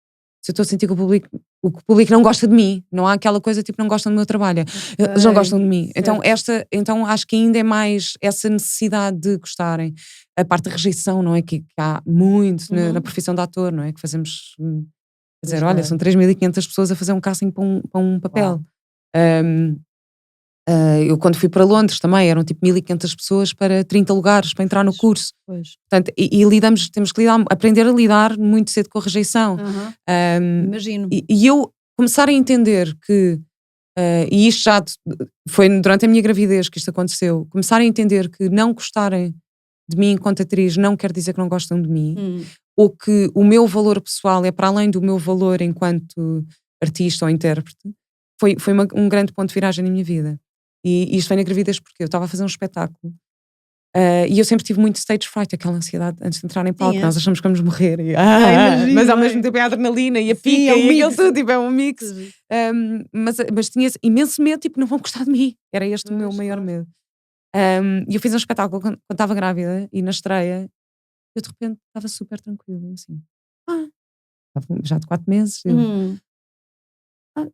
Se eu estou a sentir que o público não gosta de mim, não há aquela coisa tipo não gostam do meu trabalho, eles não gostam de mim. Então acho que ainda é mais essa necessidade de gostarem. A parte da rejeição, não é? Que há muito na profissão de ator, não é? Que fazemos, quer dizer, olha, são 3.500 pessoas a fazer um casting para um papel. Eu quando fui para Londres também eram tipo 1.500 pessoas para 30 lugares para entrar no curso. Portanto, temos que aprender a lidar muito cedo com a rejeição. Imagino. E eu começar a entender que, e isto já foi durante a minha gravidez que isto aconteceu, começar a entender que não gostarem de mim enquanto atriz não quer dizer que não gostam de mim, ou que o meu valor pessoal é para além do meu valor enquanto artista ou intérprete, foi um grande ponto de viragem na minha vida. E isto foi na gravidez porque eu estava a fazer um espetáculo e eu sempre tive muito stage fright, aquela ansiedade antes de entrar em palco. Nós achamos que vamos morrer mas ao mesmo tempo é a adrenalina e a pica e aquilo tudo, tipo, é um mix. Mas tinha imenso medo, tipo, não vão gostar de mim. Era este o meu maior medo. E eu fiz um espetáculo quando estava grávida e na estreia eu de repente estava super tranquila, assim, já de 4 meses.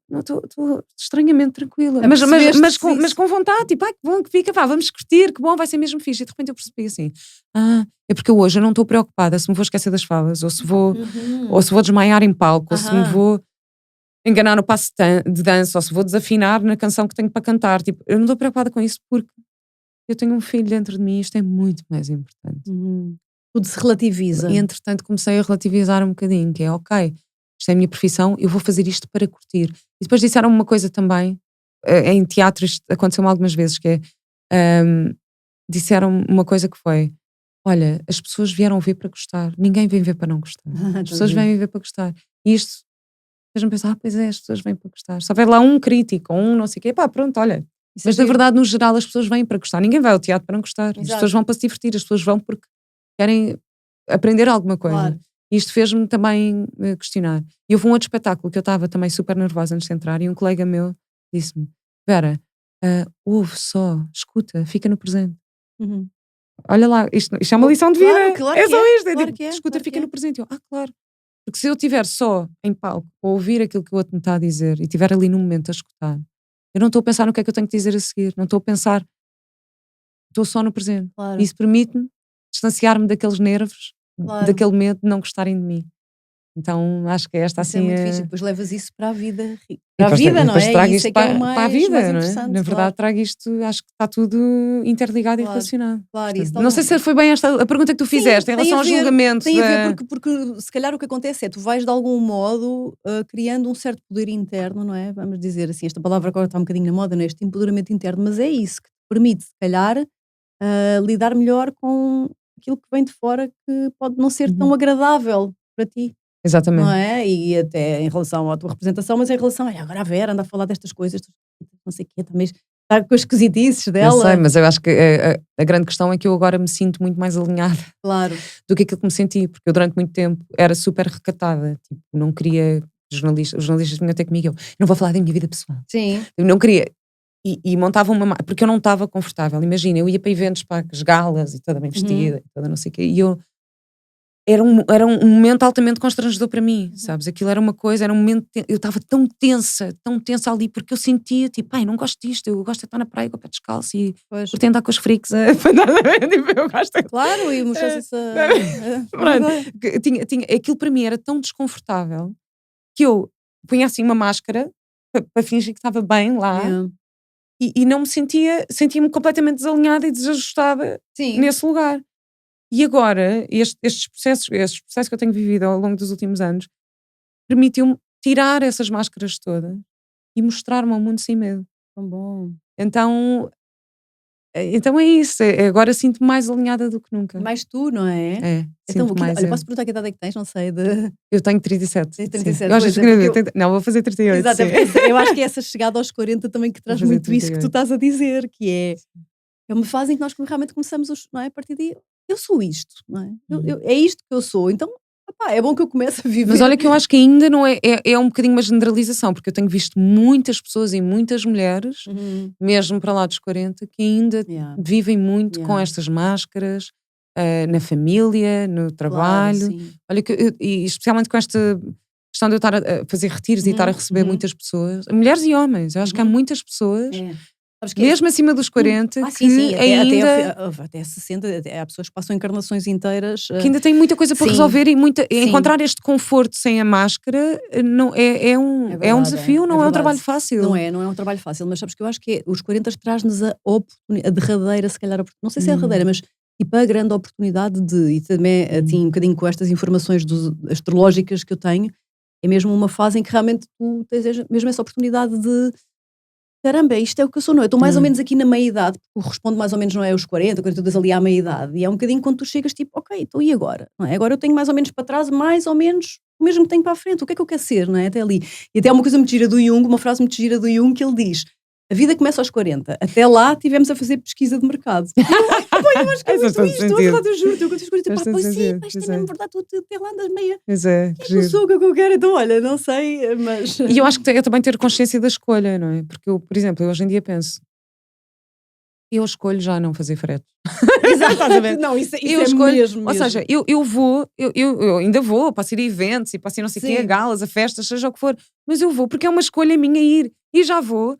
Não, estou estranhamente tranquila, mas com vontade, tipo, que bom que fica, vamos curtir, que bom, vai ser mesmo fixe. E de repente eu percebi assim, é porque hoje eu não estou preocupada se me vou esquecer das favas, ou se vou desmaiar em palco, ou se me vou enganar no passo de dança, ou se vou desafinar na canção que tenho para cantar. Tipo, eu não estou preocupada com isso porque eu tenho um filho dentro de mim e isto é muito mais importante. Tudo se relativiza. E entretanto comecei a relativizar um bocadinho, que é ok, isto é a minha profissão, eu vou fazer isto para curtir. E depois disseram uma coisa também, em teatro isto aconteceu-me algumas vezes, que é, disseram uma coisa que foi, olha, as pessoas vieram ver para gostar, ninguém vem ver para não gostar. As pessoas vêm ver para gostar. E isto, fez-me pensar, pois é, as pessoas vêm para gostar. Se houver lá um crítico, ou um não sei o quê, pronto, olha, Isso é Mas na giro. verdade, no geral, as pessoas vêm para gostar. Ninguém vai ao teatro para não gostar. As Exato. pessoas vão para se divertir, as pessoas vão porque querem aprender alguma coisa. Claro. E isto fez-me também questionar. E houve um outro espetáculo que eu estava também super nervosa antes de entrar e um colega meu disse-me: Vera, ouve só, escuta, fica no presente. Uhum. Olha lá, isto é uma lição de vida. Claro, claro é que só é, isto. É claro tipo, que é, escuta, claro fica que é. no presente. Eu, claro. Porque se eu estiver só em palco a ouvir aquilo que o outro me está a dizer e estiver ali no momento a escutar, eu não estou a pensar no que é que eu tenho que dizer a seguir. Não estou a pensar, estou só no presente. Claro, E isso permite-me distanciar-me daqueles nervos, claro. daquele medo de não gostarem de mim. Então acho que esta Isso é assim muito é. fixe. E depois levas isso para a vida. E Para a depois, vida, não depois é? trago Isso isto é que é o para a mais vida, não é? interessante. Na verdade, Claro, trago isto, acho que está tudo interligado e claro, relacionado. claro. Isso Portanto, não sei se foi bem esta a pergunta que tu Sim, fizeste em tem relação a ao ver, julgamento. tem a ver porque se calhar o que acontece é tu vais de algum modo criando um certo poder interno, não é? Vamos dizer assim, esta palavra agora está um bocadinho na moda, não é? Este empoderamento interno, mas é isso que te permite, se calhar, lidar melhor com aquilo que vem de fora que pode não ser tão Uhum. agradável para ti, não Exatamente. é? E até em relação à tua representação, mas em relação, olha, agora a Vera anda a falar destas coisas, não sei o quê, também está com as esquisitices Eu dela. sei, mas eu acho que a grande questão é que eu agora me sinto muito mais alinhada Claro, do que aquilo que me senti, porque eu durante muito tempo era super recatada, tipo, não queria os jornalistas vinham ter comigo, eu não vou falar da minha vida pessoal, sim, eu não queria, e montava porque eu não estava confortável, imagina, eu ia para eventos, para as galas e toda bem vestida, e toda não sei o quê, e eu era um momento altamente constrangedor para mim, sabes? Aquilo era uma coisa, era um momento, eu estava tão tensa ali, porque eu sentia, tipo, ai, não gosto disto, eu gosto de estar na praia com o pé descalço e pois. curtir andar com os freaks, tipo, eu gosto. Claro, e mostraste essa. Pronto, aquilo para mim era tão desconfortável que eu punha assim uma máscara para fingir que estava bem lá Yeah. e não me sentia-me completamente desalinhada e desajustada Sim, nesse lugar. E agora, estes processos que eu tenho vivido ao longo dos últimos anos, permitiu-me tirar essas máscaras todas e mostrar-me ao mundo sem medo. tão bom. Então é isso. Agora sinto-me mais alinhada do que nunca. Mais tu, não é? Sinto Então, mais. olha, posso perguntar que idade é que tens? Não sei. De... Eu tenho 37. Tens Sim. 37, Eu acho pois, que é porque não, vou fazer 38. Exato, é sim. porque eu acho que é essa chegada aos 40 também que traz Vou fazer muito isso que tu 38. estás a dizer, que é uma fase em que nós realmente começamos, não é? A partir de eu sou isto, não é? É isto que eu sou, então opá, é bom que eu comece a viver. Mas olha que eu acho que ainda não é um bocadinho uma generalização, porque eu tenho visto muitas pessoas e muitas mulheres, mesmo para lá dos 40, que ainda Yeah. vivem muito com Yeah. estas máscaras, na família, no Claro, trabalho. sim. Olha que e especialmente com esta questão de eu estar a fazer retiros e estar a receber muitas pessoas, mulheres e homens. Eu acho que há muitas pessoas, É. Sabes que mesmo acima dos 40, sim, sim, que até 60, há pessoas que passam encarnações inteiras. que ainda têm muita coisa para sim. resolver e Sim. encontrar este conforto sem a máscara não, é um verdade, desafio, não é um verdade. trabalho fácil. Não é um trabalho fácil, mas sabes que eu acho que os 40 traz-nos a derradeira, se calhar, não sei se é a derradeira, mas tipo a grande oportunidade e também assim, um bocadinho com estas informações astrológicas que eu tenho, é mesmo uma fase em que realmente tu tens mesmo essa oportunidade de caramba, isto é o que eu sou, não é? Eu estou mais ou menos aqui na meia-idade, porque corresponde mais ou menos, não é, aos 40, 42 ali à meia-idade, e é um bocadinho quando tu chegas tipo, ok, então e agora? Não é? Agora eu tenho mais ou menos para trás, mais ou menos o mesmo que tenho para a frente, o que é que eu quero ser, não é? Até ali. E até há uma coisa muito gira do Jung, uma frase muito gira do Jung, que ele diz, a vida começa aos 40, até lá tivemos a fazer pesquisa de mercado. Eu acho que é muito isto, eu verdade, eu juro, eu quando fiz 40, pá, pois sim, pá, isto é mesmo verdade, tu até lá andas meia, Pois é, o que eu sou, o que eu quero, então olha, não sei, mas... E eu acho que é também ter consciência da escolha, não é? Porque eu, por exemplo, hoje em dia penso, eu escolho já não fazer frete. Exato, não, isso Eu é escolho, mesmo. ou seja, eu vou, eu ainda vou, posso ir a eventos e posso ir não sei o quê, a Sim. galas, a festas, seja o que for, mas eu vou porque é uma escolha minha ir e já vou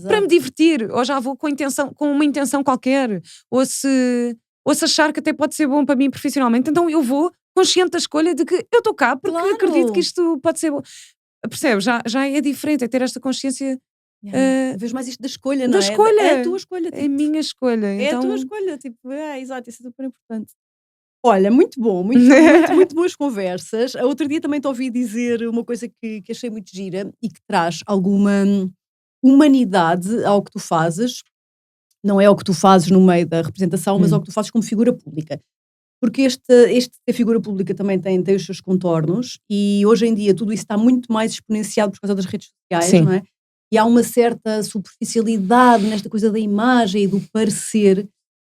para me divertir, ou já vou com uma intenção qualquer, ou se achar que até pode ser bom para mim profissionalmente, então eu vou consciente da escolha de que eu estou cá porque Claro. acredito que isto pode ser bom. Percebes? Já é diferente, é ter esta consciência Vês mais isto da escolha, não da é? escolha. É a tua escolha. É a minha escolha. É Então... a tua escolha, tipo, exato, isso é super importante. Olha, muito bom, muito boas conversas. Outro dia também te ouvi dizer uma coisa que achei muito gira e que traz alguma humanidade ao que tu fazes, não é ao que tu fazes no meio da representação, mas ao que tu fazes como figura pública. Porque este ter figura pública também tem os seus contornos e hoje em dia tudo isso está muito mais exponenciado por causa das redes sociais, Sim. não é? e há uma certa superficialidade nesta coisa da imagem e do parecer,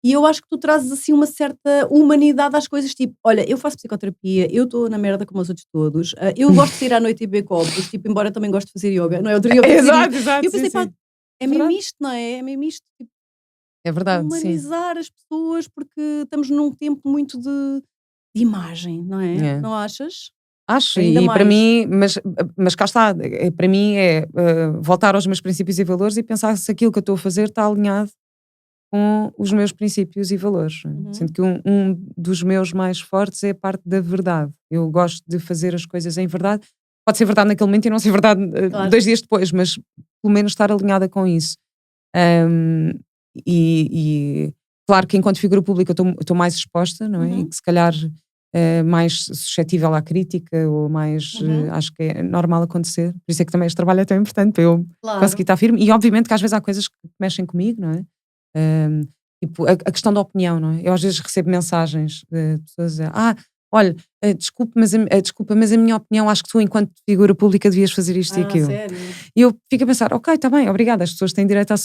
e eu acho que tu trazes assim uma certa humanidade às coisas, tipo, olha, eu faço psicoterapia, eu estou na merda como os outros todos, eu gosto de sair à noite e beber copos, tipo, embora também gosto de fazer yoga, não é? Outro dia eu pensei nisto, Exato, e exato, eu sim, pensei, pá, sim. é mesmo isto, não é? É mesmo isto, tipo, É verdade, sim. humanizar as pessoas, porque estamos num tempo muito de imagem, não é? É. Não achas? Acho, Ainda e para mais. mim, mas cá está, para mim é voltar aos meus princípios e valores e pensar se aquilo que eu estou a fazer está alinhado com os meus princípios e valores. Uhum, Sendo que um dos meus mais fortes é a parte da verdade. Eu gosto de fazer as coisas em verdade. Pode ser verdade naquele momento e não ser verdade claro. 2 dias depois, mas pelo menos estar alinhada com isso. Ahm, e claro que enquanto figura pública eu estou mais exposta, não é? E Uhum, que se calhar mais suscetível à crítica ou mais, uhum, acho que é normal acontecer. Por isso é que também este trabalho é tão importante para eu conseguir claro. estar firme. E obviamente que às vezes há coisas que mexem comigo, não é? Ahm, tipo, a questão da opinião, não é? Eu às vezes recebo mensagens de pessoas a dizer, olha, desculpa, mas a minha opinião, acho que tu, enquanto figura pública, devias fazer isto e Ah, aquilo. sério? E eu fico a pensar, ok, está bem, obrigada, as pessoas têm direito à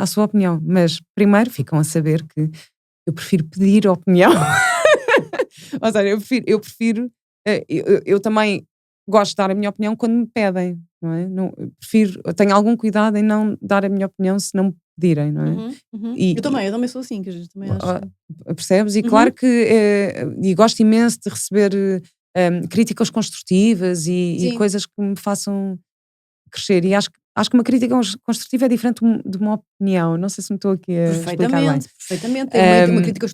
sua opinião, mas primeiro ficam a saber que eu prefiro pedir opinião. Ou seja, eu também gosto de dar a minha opinião quando me pedem, não é? Não, eu tenho algum cuidado em não dar a minha opinião se não me pedirem, não é? Uhum, uhum. E, Eu também sou assim, que a gente também acho. percebes? E claro Uhum, que e gosto imenso de receber críticas construtivas e sim, coisas que me façam crescer. E acho que uma crítica construtiva é diferente de uma opinião. Não sei se me estou aqui a explicar bem. perfeitamente, perfeitamente. Uma Um, crítica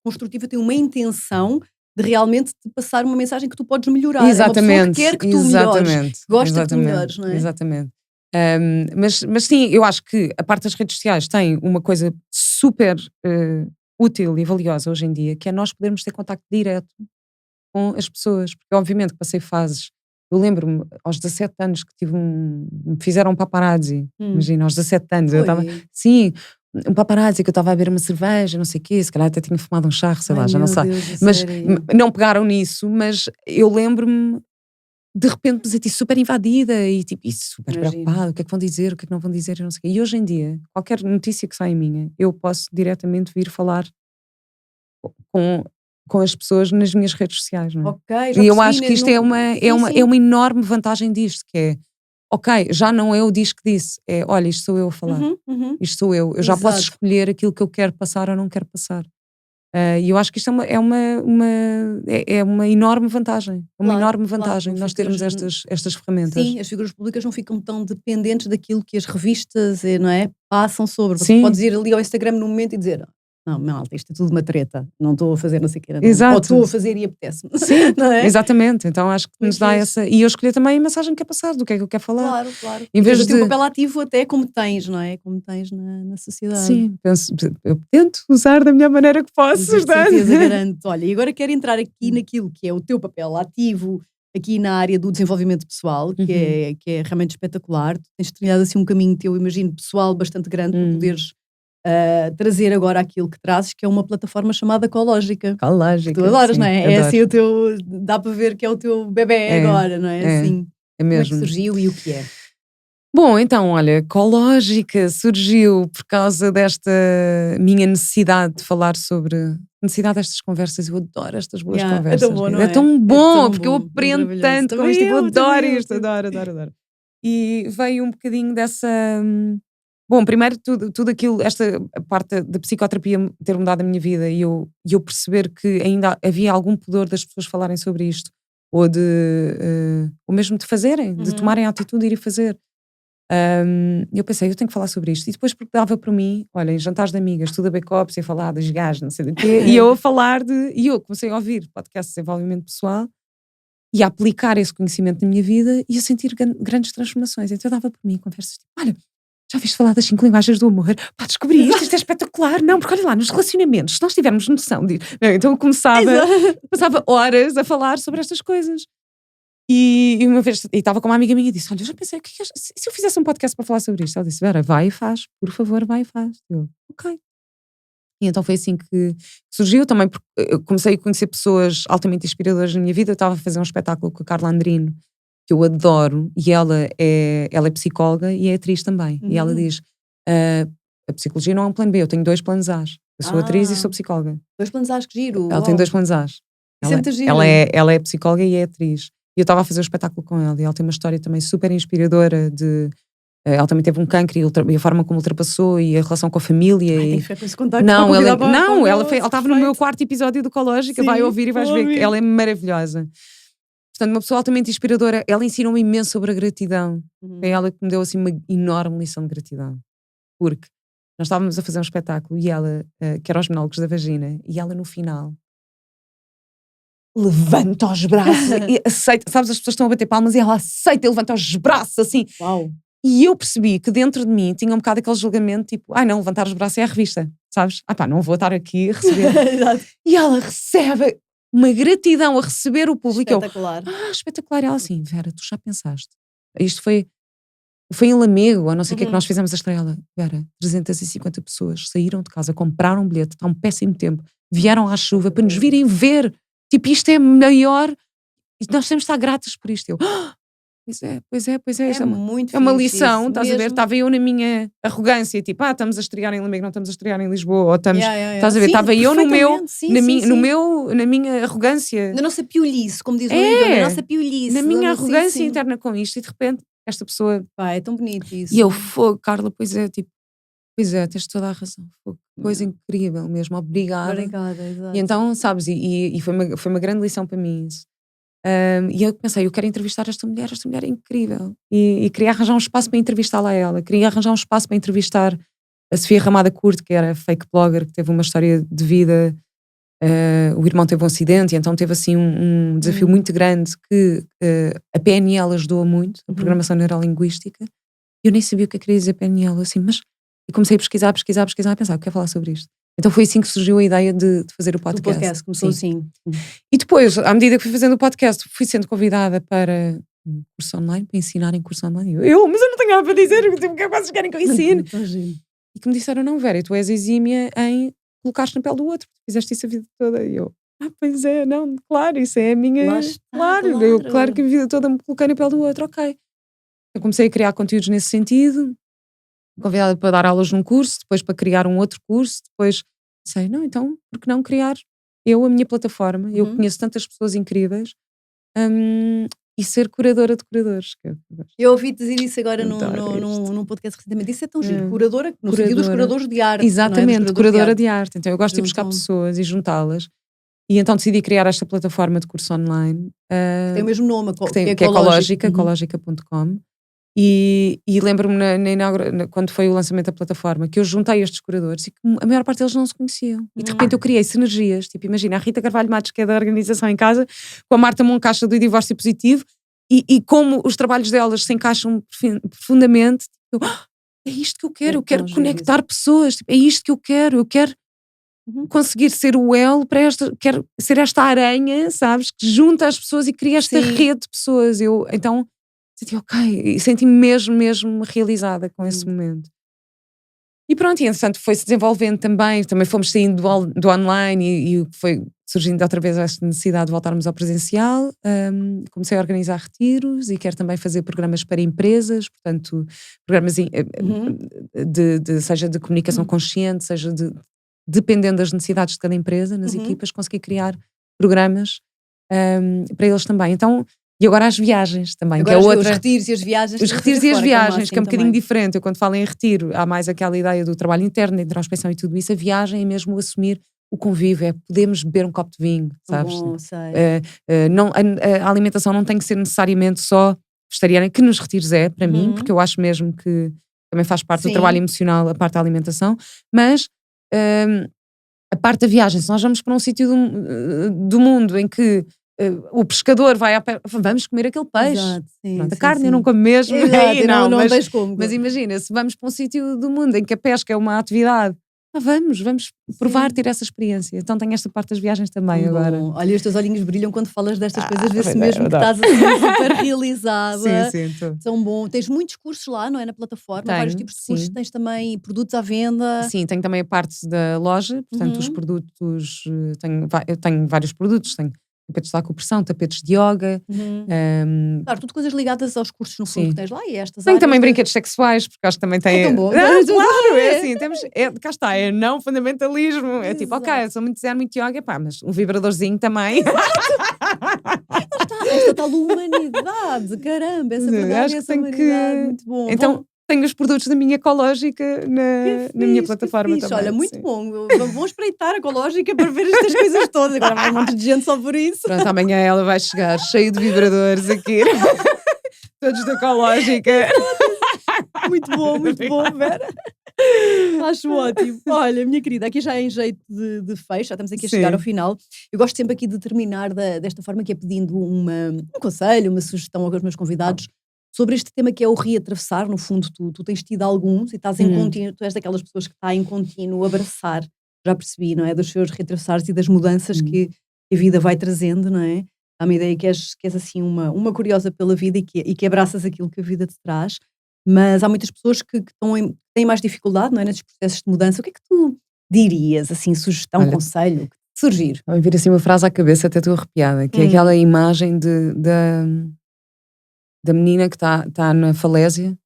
construtiva tem uma intenção de realmente te passar uma mensagem que tu podes melhorar. É uma pessoa que exatamente, quer que tu melhores, exatamente, que gosta que tu exatamente, melhores, não é? exatamente. Mas sim, eu acho que a parte das redes sociais tem uma coisa super útil e valiosa hoje em dia, que é nós podermos ter contacto direto com as pessoas, porque obviamente que passei fases. Eu lembro-me aos 17 anos que me fizeram um paparazzi. Hum, Imagina, aos 17 anos, eu estava, Foi. sim, um paparazzi que eu estava a beber uma cerveja, não sei o quê, se calhar até tinha fumado um charro, sei Ai lá, já não meu sei. Deus, a Mas sério. não pegaram nisso, mas eu lembro-me de repente me senti super invadida e super Imagino. preocupada, o que é que vão dizer, o que é que não vão dizer, eu não sei o quê. E hoje em dia, qualquer notícia que saia minha, eu posso diretamente vir falar com, com as pessoas nas minhas redes sociais, não é? Ok, já E eu percebi, acho né, que isto é sim, sim. uma enorme vantagem disto, que é, ok, já não é o diz que disse, é, olha, isto sou eu a falar, Uhum, uhum. isto sou eu já posso Exato. escolher aquilo que eu quero passar ou não quero passar. E eu acho que isto é uma enorme vantagem, uma Claro, enorme claro, vantagem não nós ficas. termos estas ferramentas. Sim, as figuras públicas não ficam tão dependentes daquilo que as revistas, não é, passam sobre. Você Sim, podes ir ali ao Instagram no momento e dizer: "Não, malta, isto é tudo uma treta, não estou a fazer não sei o quê, não, ou exato. estou a fazer e apetece-me", Sim, não é? exatamente. Então acho que nos Muito dá fixe. essa. E eu escolhi também a mensagem que quer passar, do que é que eu quero falar. Claro, claro. Em E tens vez assim um de. papel ativo até como tens, não é? Como tens na sociedade. Sim, eu tento usar da melhor maneira que posso, De ajudar. certeza, garanto. Olha, e agora quero entrar aqui naquilo que é o teu papel ativo aqui na área do desenvolvimento pessoal, Uhum. que é realmente espetacular. Tu tens trilhado assim um caminho teu, imagino, pessoal bastante grande para Hum. poderes trazer agora aquilo que trazes, que é uma plataforma chamada Ecológica, que tu Ecológica, adoras, não sim, é? É adoro. assim o teu, dá para ver que é o teu bebé É, agora, não é? é, Assim, é como é que mesmo. surgiu e o que é? Bom, então, olha, Ecológica surgiu por causa desta minha necessidade de falar sobre. Necessidade destas conversas, eu adoro estas boas Yeah, é tão conversas. bom, não É é? tão É bom, tão porque eu bom, é aprendo maravilhoso. tanto com isto, tipo, eu Também adoro eu, isto, adoro, adoro, adoro. E veio um bocadinho dessa. Bom, primeiro tudo aquilo, esta parte da psicoterapia ter mudado a minha vida e eu perceber que ainda havia algum pudor das pessoas falarem sobre isto, ou mesmo de fazerem, de Uhum. tomarem a atitude de ir e fazer. Eu pensei, eu tenho que falar sobre isto. E depois, porque dava para mim, olha, em jantares de amigas, tudo a backups, ia falar das gás, não sei do quê, e eu a falar E eu comecei a ouvir podcasts de desenvolvimento pessoal e a aplicar esse conhecimento na minha vida e a sentir grandes transformações. Então eu dava por mim conversas tipo, olha, já viste falar das 5 linguagens do amor? Pá, descobri isto é espetacular. Não, porque olha lá, nos relacionamentos, se nós tivermos noção disso. Então eu Exato. passava horas a falar sobre estas coisas. E uma vez, e estava com uma amiga minha e disse: olha, eu já pensei, se eu fizesse um podcast para falar sobre isto? Ela disse: Vera, vai e faz, por favor, vai e faz. Eu, ok. E então foi assim que surgiu também, porque eu comecei a conhecer pessoas altamente inspiradoras na minha vida. Eu estava a fazer um espetáculo com a Carla Andrino que eu adoro, e ela é psicóloga e é atriz também. E ela diz: a psicologia não é um plano B, eu tenho 2 planos A. Eu sou atriz e sou psicóloga. 2 planos A, que giro. Ela tem 2 planos A. Isso é muito giro. Ela é psicóloga e é atriz. E eu estava a fazer um espetáculo com ela, e ela tem uma história também super inspiradora de. Ela também teve um cancro e a forma como ultrapassou e a relação com a família. Ai, tem que ficar com esse contacto. Não, ela estava no meu 4º episódio do Ecológica, vai ouvir e vais ver que ela é maravilhosa. Portanto, uma pessoa altamente inspiradora. Ela ensinou-me imenso sobre a gratidão. É ela que me deu assim uma enorme lição de gratidão. Porque nós estávamos a fazer um espetáculo e ela, que era os monólogos da vagina, e ela no final levanta os braços e aceita, sabes, as pessoas estão a bater palmas e ela aceita e levanta os braços assim. Uau. E eu percebi que dentro de mim tinha um bocado aquele julgamento, tipo, não, levantar os braços é a revista, sabes? Não vou estar aqui a receber. Exato. E ela recebe uma gratidão a receber o público. Espetacular. Espetacular. E ela assim, Vera, tu já pensaste? Isto foi em Lamego, ou não sei o que é que nós fizemos a estreia. Ela, Vera, 350 pessoas saíram de casa, compraram um bilhete, está um péssimo tempo, vieram à chuva para nos virem ver. Tipo, isto é maior e nós temos de estar gratos por isto. Eu, pois é. É muito uma fixe lição, isso, estás a ver? mesmo. Estava eu na minha arrogância, tipo, estamos a estrear em Lamego, não estamos a estrear em Lisboa, ou estamos, estás a ver? Sim, Estava eu no meu, perfeitamente. na minha arrogância. Na nossa piolice, como diz o livro, na nossa piolice. Na minha arrogância sim. interna com isto, e de repente, esta pessoa. Pá, é tão bonito isso. E eu, Carla, pois é, tens toda a razão. Coisa incrível mesmo, obrigada. Obrigada, exato. E então, sabes, e foi uma grande lição para mim isso. E eu pensei, eu quero entrevistar esta mulher é incrível. E queria arranjar um espaço para entrevistá-la a ela. Queria arranjar um espaço para entrevistar a Sofia Ramada Curto, que era fake blogger, que teve uma história de vida. O irmão teve um acidente, e então teve assim um desafio muito grande que a PNL ajudou muito, a programação neurolinguística. Eu nem sabia o que queria dizer PNL, assim, mas eu comecei a pesquisar, a pensar, eu quero falar sobre isto. Então foi assim que surgiu a ideia de fazer o podcast. O podcast começou assim. E depois, à medida que fui fazendo o podcast, fui sendo convidada para um curso online, para ensinar em curso online. Mas eu não tenho nada para dizer, o que é que vocês querem que eu ensine? E que me disseram, não, Vera, tu és exímia em colocar-te na pele do outro, fizeste isso a vida toda. E eu, pois é, não, claro, isso é a minha... Claro que a vida toda me coloquei na pele do outro, ok. Eu comecei a criar conteúdos nesse sentido, convidada para dar aulas num curso, depois para criar um outro curso, depois sei, não, então, por que não criar a minha plataforma? Eu conheço tantas pessoas incríveis, e ser curadora de curadores. Eu ouvi dizer isso agora num podcast recentemente. Isso é tão giro. Curadora, no sentido dos curadores de arte. Exatamente, curadora de arte. Então eu gosto de buscar pessoas e juntá-las. E então decidi criar esta plataforma de curso online. Tem o mesmo nome, que é Ecológica, ecologica.com. E lembro-me quando foi o lançamento da plataforma que eu juntei estes curadores e que a maior parte deles não se conheciam. E de repente eu criei sinergias. Tipo, imagina a Rita Carvalho Matos, que é da Organização em Casa, com a Marta Moncacha do Divórcio Positivo, e como os trabalhos delas se encaixam profundamente. É isto que eu quero. Eu quero conectar pessoas. Tipo, é isto que eu quero. Eu quero conseguir ser o elo para quero ser esta aranha, sabes, que junta as pessoas e cria esta rede de pessoas. Então senti, ok, senti-me mesmo realizada com esse momento. E pronto, e entretanto foi-se desenvolvendo também fomos saindo do online e foi surgindo outra vez esta necessidade de voltarmos ao presencial. Comecei a organizar retiros e quero também fazer programas para empresas, portanto, programas seja de comunicação consciente, seja dependendo das necessidades de cada empresa, nas equipas, conseguir criar programas para eles também. Então, e agora as viagens também, agora que é outra. Os retiros e as viagens. Os retiros e as viagens, que é um bocadinho diferente. Eu, quando falo em retiro, há mais aquela ideia do trabalho interno, da introspecção e tudo isso. A viagem é mesmo assumir o convívio, podemos beber um copo de vinho, sabes? A alimentação não tem que ser necessariamente só vegetariana, que nos retiros para mim, porque eu acho mesmo que também faz parte do trabalho emocional, a parte da alimentação, mas a parte da viagem, se nós vamos para um sítio do mundo em que o pescador vai vamos comer aquele peixe. Exato, a carne eu não como mesmo. Exato, não tens como. Mas imagina, se vamos para um sítio do mundo em que a pesca é uma atividade, vamos provar, ter essa experiência. Então tenho esta parte das viagens também agora. Olha, os teus olhinhos brilham quando falas destas coisas, vê-se mesmo que estás assim super realizada. Sim. São bom. Tens muitos cursos lá, não é? Na plataforma, vários tipos de cursos. Tens também produtos à venda. Sim, tenho também a parte da loja, portanto os produtos, eu tenho vários produtos, tenho tapetes de acupressão, tapetes de yoga. Claro, tudo coisas ligadas aos cursos no fundo Sim. que tens lá e estas Tem áreas também brinquedos sexuais, porque acho que também tem. É tão bom. Claro, é assim, cá está, é não fundamentalismo. É tipo, ok, Exato. eu sou muito zen, muito yoga, pá, mas um vibradorzinho também. Esta tal humanidade, caramba, essa Sim, verdade acho e que essa tem humanidade, que- muito bom. Então, tenho os produtos da minha ecológica Que na minha fixe, plataforma que fixe. também. Olha, muito sim. bom. Vou espreitar a ecológica para ver estas coisas todas. Agora vai um monte de gente só por isso. Pronto, amanhã ela vai chegar cheia de vibradores aqui. Todos da ecológica. Muito bom, Vera. Acho ótimo. Olha, minha querida, aqui já é em jeito de fecho, já estamos aqui a chegar Sim. ao final. Eu gosto sempre aqui de terminar desta forma, que é pedindo um conselho, uma sugestão aos meus convidados sobre este tema que é o reatravessar. No fundo, tu tens tido alguns e estás em contínuo, tu és daquelas pessoas que está em contínuo abraçar, já percebi, não é? Dos seus reatravessares e das mudanças que a vida vai trazendo, não é? Dá-me a ideia que és assim uma curiosa pela vida e que abraças aquilo que a vida te traz. Mas há muitas pessoas que têm mais dificuldade, não é, nesses processos de mudança. O que é que tu dirias, assim, sugestão, Olha, conselho, que te surgir? vai vir assim uma frase à cabeça, até estou arrepiada, que é aquela imagem da menina que está na falésia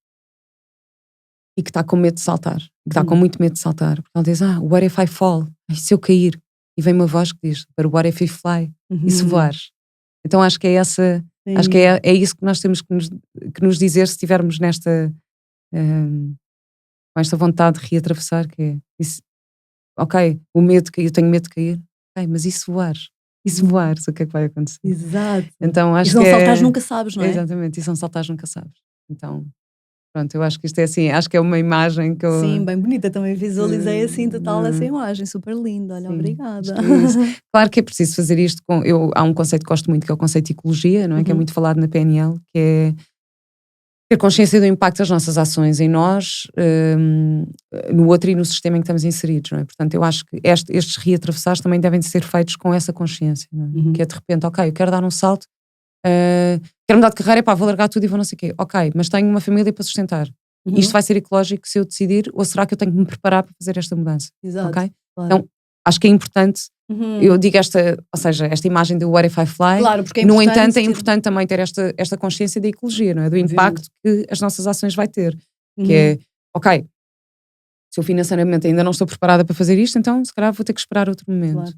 e que está com medo de saltar, que está com muito medo de saltar, porque ela diz, what if I fall? E se eu cair? E vem uma voz que diz, but what if you fly? E se voares? Então acho que é essa, acho que é isso que nós temos que nos dizer se estivermos com esta vontade de reatravessar, que é, isso, ok, o medo de cair, eu tenho medo de cair, ok, mas e se voares? E se voares, o que é que vai acontecer? Exato. Então acho E se não que saltares nunca sabes, não é? Exatamente, e se não saltares nunca sabes. Então, pronto, eu acho que isto é assim, acho que é uma imagem que eu... Sim, bem bonita, também visualizei assim total essa imagem, super linda, olha, Sim, obrigada. acho que é isso. Claro que é preciso fazer isto há um conceito que gosto muito, que é o conceito de ecologia, não é? Que é muito falado na PNL, que é ter consciência do impacto das nossas ações em nós, no outro e no sistema em que estamos inseridos, não é? Portanto, eu acho que estes reatravessares também devem ser feitos com essa consciência, não é? Que é de repente, ok, eu quero dar um salto, quero mudar de carreira, pá, vou largar tudo e vou não sei o quê. Ok, mas tenho uma família para sustentar. Isto vai ser ecológico se eu decidir, ou será que eu tenho que me preparar para fazer esta mudança? Exato, Ok? claro. Então, acho que é importante, eu digo esta imagem do What If I Fly, Claro, porque é no importante entanto é ter- importante também ter esta consciência da ecologia, não é? Do Obviamente. impacto que as nossas ações vai ter. Que é, ok, se eu financeiramente ainda não estou preparada para fazer isto, então se calhar vou ter que esperar outro momento.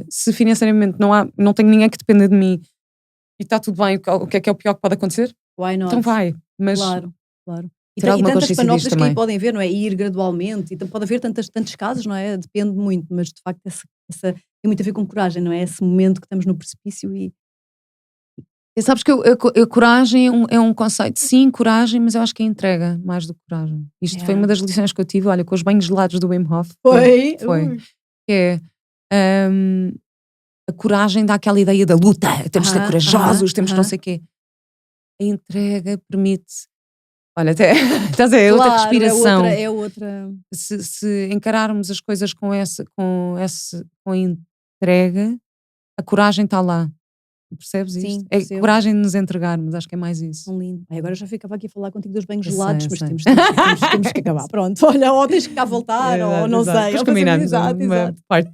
Se financeiramente não tenho ninguém que dependa de mim e está tudo bem, o que é o pior que pode acontecer? Why not? Então vai, mas Claro. E, ter alguma tantas consciência panóplias disto que aí também. podem ver, não é? Ir gradualmente, e pode haver tantos casos, não é? Depende muito, mas de facto essa tem muito a ver com coragem, não é? Esse momento que estamos no precipício e E sabes que a coragem é um conceito, sim, coragem, mas eu acho que é entrega mais do que coragem. Isto foi uma das lições que eu tive, olha, com os banhos gelados do Wim Hof. Foi. Que é, a coragem dá aquela ideia da luta, temos de ser corajosos, temos de não sei o quê. A entrega permite, olha, até estás a ver, outra respiração. É outra. Se encararmos as coisas com entrega, a coragem está lá. Percebes isto? Sim, É a coragem de nos entregarmos, acho que é mais isso. Lindo. Agora já ficava aqui a falar contigo dos banhos Eu gelados, sei, mas eu temos sei. que acabar. Pronto, olha, ou tens que cá voltar, ou não sei. Depois ou combinamos exato. part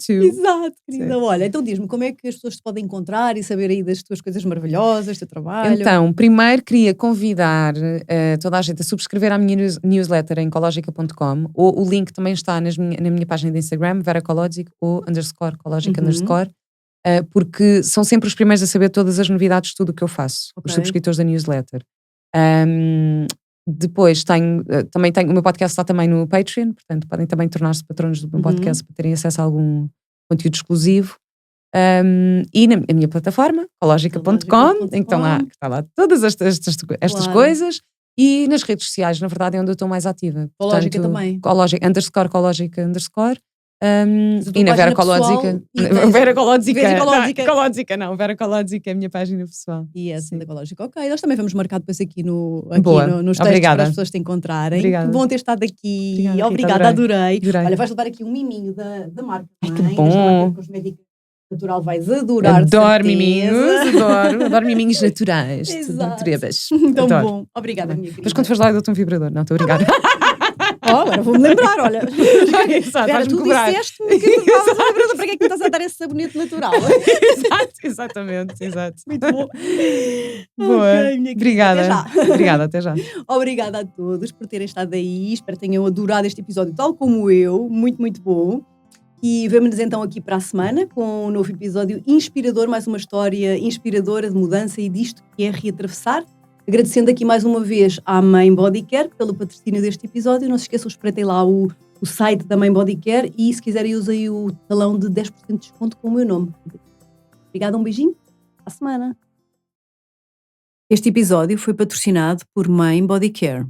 2. Exato, querida. Olha, então diz-me, como é que as pessoas te podem encontrar e saber aí das tuas coisas maravilhosas, do teu trabalho? Então, primeiro queria convidar toda a gente a subscrever à minha newsletter em ecologica.com, ou o link também está na minha página de Instagram, Vera Ecologic, ou _ecologic_, porque são sempre os primeiros a saber todas as novidades de tudo o que eu faço, os subscritores da newsletter. Depois também tenho, o meu podcast está também no Patreon, portanto podem também tornar-se patronos do meu podcast para terem acesso a algum conteúdo exclusivo. E na minha plataforma, ecologica.com, em que está lá todas estas coisas, e nas redes sociais, na verdade é onde eu estou mais ativa. Ecológica também. Ecologica_, e na Vera Ecológica. Vera Ecológica não, Vera Ecológica é a minha página pessoal. E essa da Ecológica, ok. Nós também vamos marcar depois aqui nos textos Obrigada. para as pessoas te encontrarem. Obrigada. Que bom ter estado aqui. Obrigada, adorei. Adorei. Olha, vais levar aqui um miminho da marca. Ai, que bom. Cosmética Natural, vais adorar. Adoro miminhos, adoro miminhos naturais. Exato. Trebas. Tão Adoro. bom. Obrigada, minha querida. Depois quando fores lá eu dou-te um vibrador. Não, estou obrigada. Agora vou-me lembrar, olha. Exato, Vera, vais-me tu cobrar. disseste-me que estavas a lembrar para que é que me estás a dar esse sabonete natural? Exato, exatamente, exato. Muito bom. Boa. Ok, minha querida, Obrigada. até já. Obrigada, até já. Obrigada a todos por terem estado aí. Espero que tenham adorado este episódio, tal como eu. Muito, muito bom. E vemo-nos então aqui para a semana com um novo episódio inspirador, mais uma história inspiradora de mudança e disto que é reatravessar. Agradecendo aqui mais uma vez à Mãe Bodycare pelo patrocínio deste episódio. Não se esqueçam, espreitem lá o site da Mãe Bodycare e se quiserem usem o talão de 10% de desconto com o meu nome. Obrigada, um beijinho. À semana. Este episódio foi patrocinado por Mãe Bodycare.